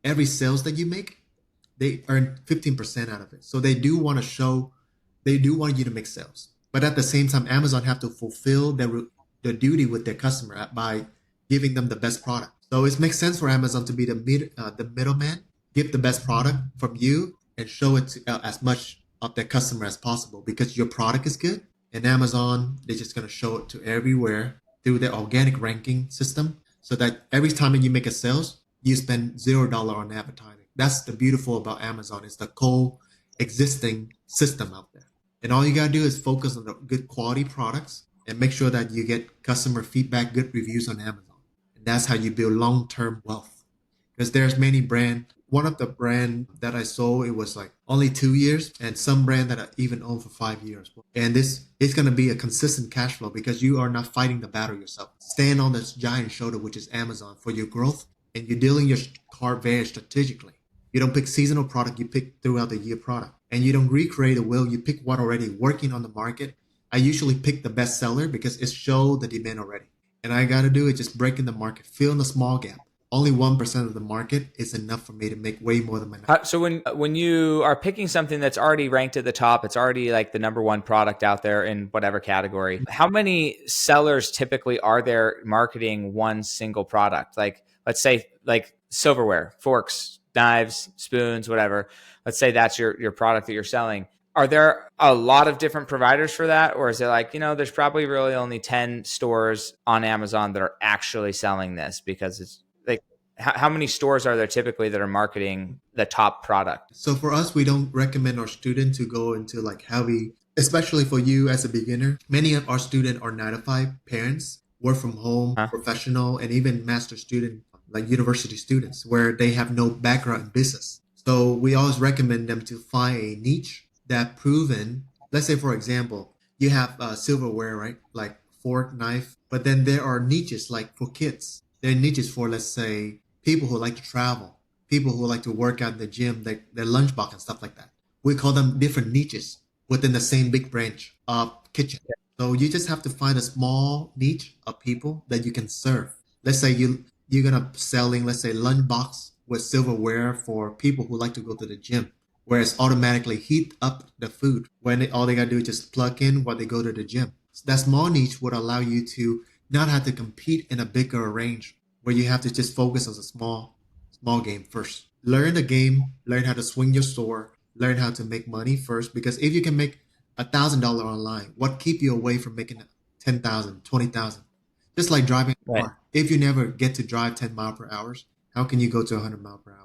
every sales that you make, they earn 15% out of it. So they do want you to make sales. But at the same time, Amazon have to fulfill their duty with their customer by giving them the best product. So it makes sense for Amazon to be the middleman, give the best product from you and show it to as much of their customer as possible, because your product is good. And Amazon, they're just going to show it to everywhere through their organic ranking system, so that every time that you make a sales, you spend $0 on advertising. That's the beautiful about Amazon. It's the co-existing system out there. And all you got to do is focus on the good quality products and make sure that you get customer feedback, good reviews on Amazon. And that's how you build long-term wealth. Because there's many brand. One of the brand that I sold, it was like only 2 years, and some brand that I even own for 5 years. And this is going to be a consistent cash flow, because you are not fighting the battle yourself. Stand on this giant shoulder, which is Amazon, for your growth, and you're dealing your card very strategically. You don't pick seasonal product, you pick throughout the year product. And you don't recreate a wheel, you pick what already working on the market. I usually pick the best seller because it showed the demand already. And I got to do is just break in the market, fill in the small gap. Only 1% of the market is enough for me to make way more than my. So when you are picking something that's already ranked at the top, it's already like the number one product out there in whatever category. How many sellers typically are there marketing one single product? Like, let's say like silverware, forks, knives, spoons, whatever. Let's say that's your product that you're selling. Are there a lot of different providers for that? Or is it like, there's probably really only 10 stores on Amazon that are actually selling this, because it's like, how many stores are there typically that are marketing the top product? So for us, we don't recommend our student to go into like heavy, especially for you as a beginner. Many of our students are 9 to 5 parents, work from home, professional, and even master student, like university students, where they have no background in business. So we always recommend them to find a niche that proven. Let's say, for example, you have silverware, right? Like fork, knife, but then there are niches like for kids. There are niches for, let's say, people who like to travel, people who like to work out in the gym, their lunchbox and stuff like that. We call them different niches within the same big branch of kitchen. So you just have to find a small niche of people that you can serve. Let's say you're gonna selling, let's say, lunchbox with silverware for people who like to go to the gym, where it's automatically heat up the food when all they gotta do is just plug in while they go to the gym. So that small niche would allow you to not have to compete in a bigger range, where you have to just focus on a small game first. Learn the game, learn how to swing your store, learn how to make money first. Because if you can make $1,000 online, what keep you away from making 10,000, 20,000? Just like driving a car. Right. If you never get to drive 10 miles per hour, how can you go to 100 miles per hour?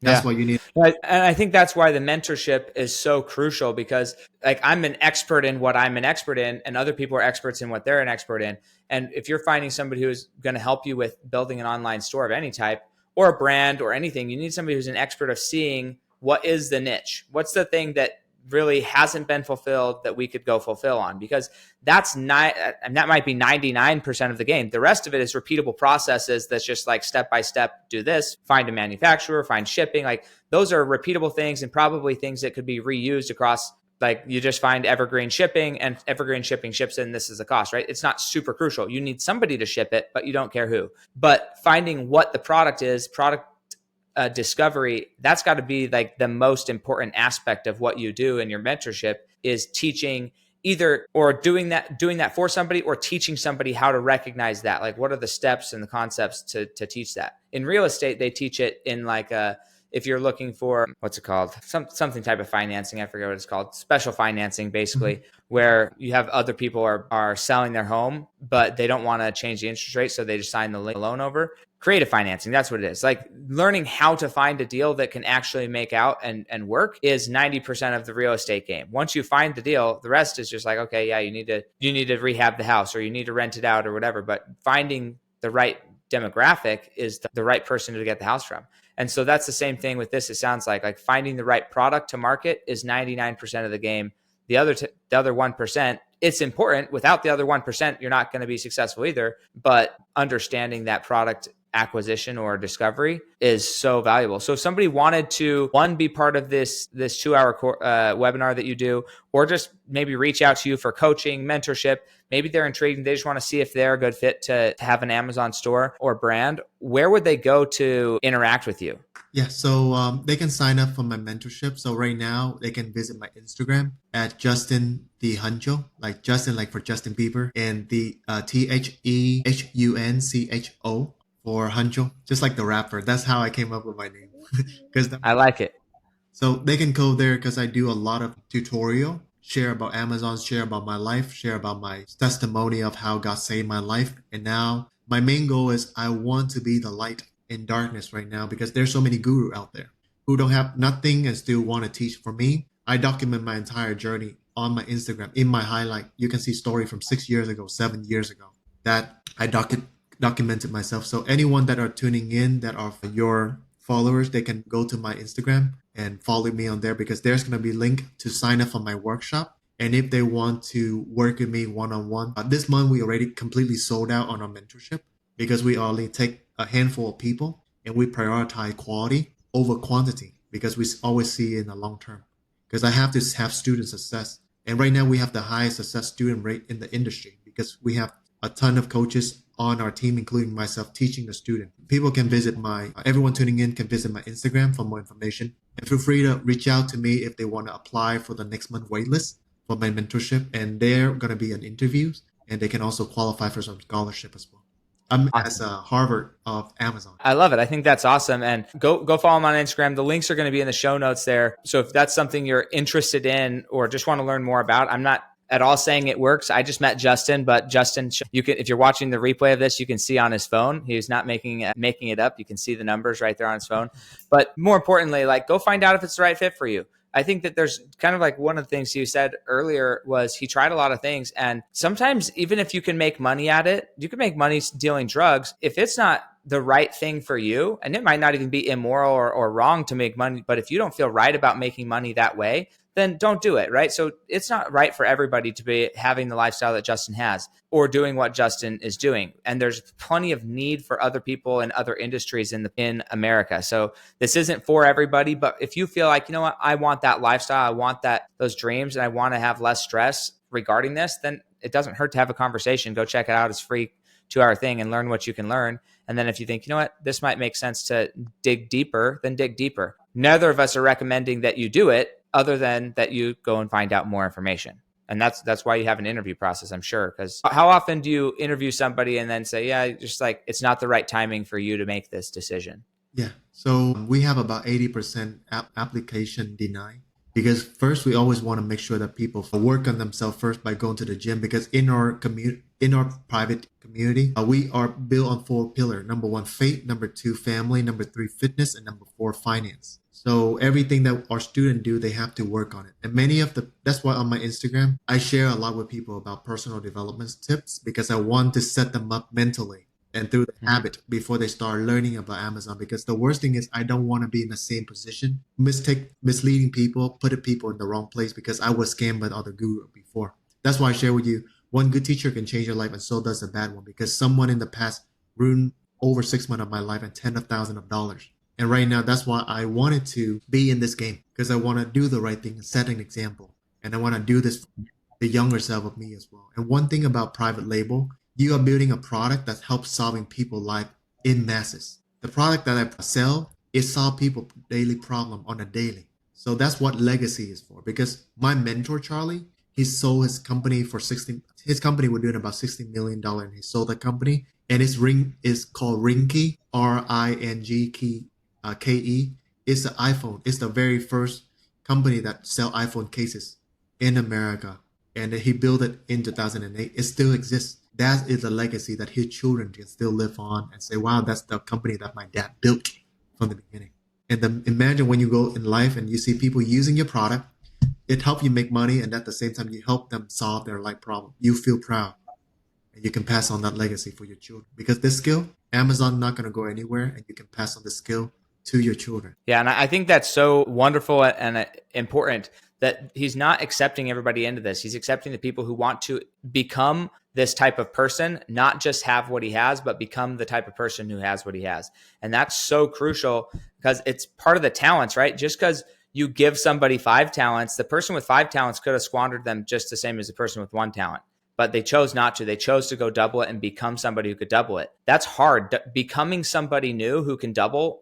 That's why you need. And I think that's why the mentorship is so crucial, because like I'm an expert in what I'm an expert in, and other people are experts in what they're an expert in. And if you're finding somebody who is going to help you with building an online store of any type or a brand or anything, you need somebody who's an expert of seeing what is the niche. What's the thing that really hasn't been fulfilled that we could go fulfill on? Because that's not, and that might be 99% of the game. The rest of it is repeatable processes. That's just like step by step, do this, find a manufacturer, find shipping. Like those are repeatable things, and probably things that could be reused across. Like you just find evergreen shipping, and evergreen shipping ships in, this is the cost, right? It's not super crucial. You need somebody to ship it, but you don't care who. But finding what the product is, product discovery, that's got to be like the most important aspect of what you do in your mentorship, is teaching either or doing that for somebody, or teaching somebody how to recognize that. Like what are the steps and the concepts to teach that? In real estate, they teach it in like if you're looking for, what's it called? Something type of financing. I forget what it's called. Special financing, basically, where you have other people are selling their home, but they don't want to change the interest rate. So they just sign the loan over. Creative financing, that's what it is. Like learning how to find a deal that can actually make out and work is 90% of the real estate game. Once you find the deal, the rest is just like, okay, yeah, you need to rehab the house or you need to rent it out or whatever. But finding the right demographic is the right person to get the house from. And so that's the same thing with this. It sounds like finding the right product to market is 99% of the game. The other 1%, it's important. Without the other 1%, you're not going to be successful either. But understanding that product acquisition or discovery is so valuable. So if somebody wanted to, one, be part of this 2-hour webinar that you do, or just maybe reach out to you for coaching, mentorship, maybe they're intrigued and they just want to see if they're a good fit to have an Amazon store or brand, where would they go to interact with you? Yeah, so they can sign up for my mentorship. So right now they can visit my Instagram at Justin the Huncho, like Justin, like for Justin Bieber, and the THEHUNCHO for Huncho, just like the rapper. That's how I came up with my name. I like it. So they can go there because I do a lot of tutorial, share about Amazon, share about my life, share about my testimony of how God saved my life. And now my main goal is I want to be the light in darkness right now because there's so many gurus out there who don't have nothing and still want to teach. For me, I document my entire journey on my Instagram. In my highlight, you can see story from 6 years ago, 7 years ago that I documented myself. So anyone that are tuning in that are your followers, they can go to my Instagram and follow me on there because there's going to be a link to sign up for my workshop. And if they want to work with me one-on-one, this month we already completely sold out on our mentorship because we only take a handful of people and we prioritize quality over quantity because we always see in the long term. Because I have to have student success. And right now we have the highest success student rate in the industry because we have a ton of coaches on our team, including myself, teaching the student. People can visit everyone tuning in can visit my Instagram for more information. And feel free to reach out to me if they want to apply for the next month waitlist for my mentorship. And they're going to be in interviews and they can also qualify for some scholarship as well. I'm as a Harvard of Amazon. I love it. I think that's awesome. And go follow them on Instagram. The links are going to be in the show notes there. So if that's something you're interested in or just want to learn more about, I'm not at all saying it works. I just met Justin, but Justin, you can, if you're watching the replay of this, you can see on his phone. He's not making it up. You can see the numbers right there on his phone. But more importantly, like go find out if it's the right fit for you. I think that there's kind of like one of the things you said earlier was he tried a lot of things. And sometimes even if you can make money at it, you can make money dealing drugs. If it's not the right thing for you, and it might not even be immoral or wrong to make money, but if you don't feel right about making money that way, then don't do it, right? So it's not right for everybody to be having the lifestyle that Justin has or doing what Justin is doing. And there's plenty of need for other people in other industries in America. So this isn't for everybody, but if you feel like, you know what, I want that lifestyle, I want those dreams, and I want to have less stress regarding this, then it doesn't hurt to have a conversation. Go check it out. It's free 2-hour thing and learn what you can learn. And then if you think, you know what, this might make sense to dig deeper, then dig deeper. Neither of us are recommending that you do it, other than that you go and find out more information. And that's why you have an interview process, I'm sure. Because how often do you interview somebody and then say, yeah, just like it's not the right timing for you to make this decision? Yeah. So we have about 80% application denied. Because first, we always want to make sure that people work on themselves first by going to the gym. Because in our private community, we are built on 4 pillars. Number 1, faith. Number 2, family. Number 3, fitness. And number 4, finance. So everything that our students do, they have to work on it. And that's why on my Instagram, I share a lot with people about personal development tips because I want to set them up mentally and through the habit before they start learning about Amazon. Because the worst thing is I don't want to be in the same position, misleading people, putting people in the wrong place because I was scammed by other guru before. That's why I share with you, one good teacher can change your life and so does a bad one because someone in the past ruined over 6 months of my life and tens of thousands of dollars. And right now, that's why I wanted to be in this game because I want to do the right thing and set an example. And I want to do this for the younger self of me as well. And one thing about private label, you are building a product that helps solving people's life in masses. The product that I sell is solve people's daily problem on a daily. So that's what legacy is for. Because my mentor, Charlie, he sold his company for his company was doing about $60 million and he sold the company. And his ring is called Ringke, RINGKE. It's the iPhone. It's the very first company that sell iPhone cases in America. And he built it in 2008. It still exists. That is a legacy that his children can still live on and say, wow, that's the company that my dad built from the beginning. And then imagine when you go in life and you see people using your product, it helps you make money, and at the same time, you help them solve their life problem. You feel proud, and you can pass on that legacy for your children. Because this skill, Amazon not going to go anywhere, and you can pass on the skill to your children. Yeah, and I think that's so wonderful and important that he's not accepting everybody into this. He's accepting the people who want to become this type of person, not just have what he has, but become the type of person who has what he has. And that's so crucial because it's part of the talents, right? Just because you give somebody 5 talents, the person with 5 talents could have squandered them just the same as the person with 1 talent. But they chose not to. They chose to go double it and become somebody who could double it. That's hard. Becoming somebody new who can double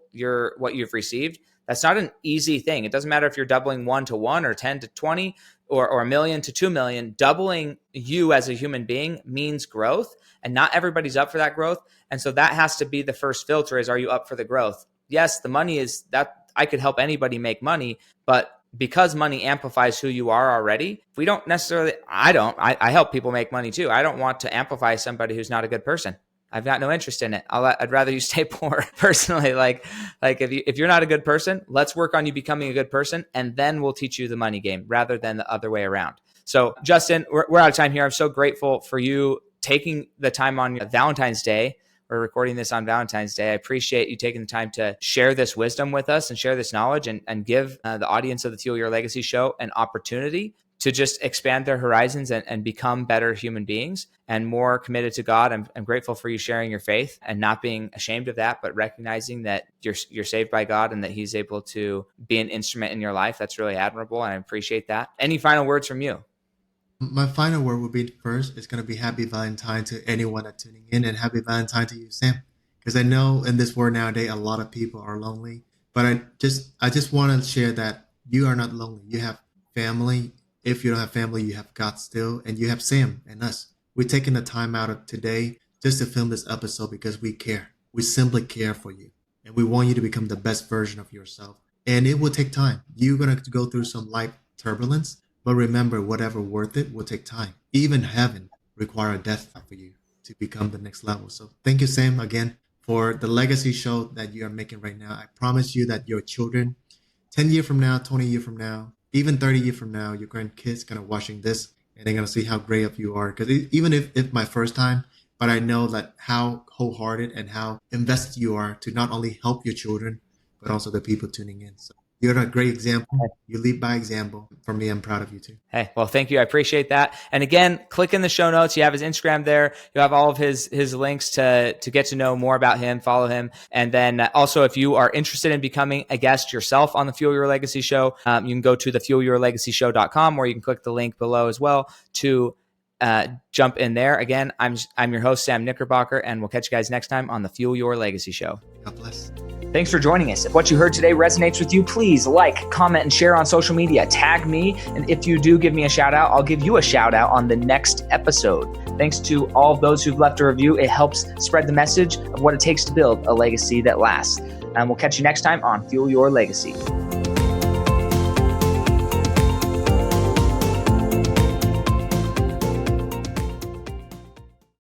what you've received, that's not an easy thing. It doesn't matter if you're doubling 1 to 1 or 10 to 20 or $1 million to $2 million. Doubling you as a human being means growth, and not everybody's up for that growth. And so that has to be the first filter is, are you up for the growth? Yes, the money is that. I could help anybody make money, but because money amplifies who you are already, we don't necessarily, I help people make money too. I don't want to amplify somebody who's not a good person. I've got no interest in it. I'd rather you stay poor personally. Like if you're not a good person, let's work on you becoming a good person, and then we'll teach you the money game rather than the other way around. So Justin, we're out of time here. I'm so grateful for you taking the time on Valentine's Day. We're recording this on Valentine's Day. I appreciate you taking the time to share this wisdom with us and share this knowledge and give the audience of the Fuel Your Legacy show an opportunity to just expand their horizons and become better human beings and more committed to God. I'm grateful for you sharing your faith and not being ashamed of that, but recognizing that you're saved by God and that He's able to be an instrument in your life. That's really admirable, and I appreciate that. Any final words from you? My final word would be first, it's going to be happy Valentine to anyone that's tuning in, and happy Valentine to you, Sam. Because I know in this world nowadays, a lot of people are lonely, but I just want to share that you are not lonely. You have family. If you don't have family, you have God still, and you have Sam and us. We're taking the time out of today just to film this episode because we care. We simply care for you, and we want you to become the best version of yourself. And it will take time. You're going to go through some life turbulence. But remember, whatever worth it will take time. Even heaven requires a death for you to become the next level. So thank you, Sam, again, for the legacy show that you are making right now. I promise you that your children, 10 years from now, 20 years from now, even 30 years from now, your grandkids going to watching this and they're going to see how great of you are. Because even if my first time, but I know that how wholehearted and how invested you are to not only help your children, but also the people tuning in. So you're a great example. You lead by example. For me, I'm proud of you too. Hey, well, thank you. I appreciate that. And again, click in the show notes. You have his Instagram there. You have all of his links to get to know more about him, follow him. And then also, if you are interested in becoming a guest yourself on the Fuel Your Legacy show, you can go to thefuelyourlegacyshow.com, or you can click the link below as well to jump in there. Again, I'm your host, Sam Knickerbocker, and we'll catch you guys next time on the Fuel Your Legacy show. God bless. Thanks for joining us. If what you heard today resonates with you, please like, comment, and share on social media. Tag me. And if you do give me a shout out, I'll give you a shout out on the next episode. Thanks to all of those who've left a review. It helps spread the message of what it takes to build a legacy that lasts. And we'll catch you next time on Fuel Your Legacy.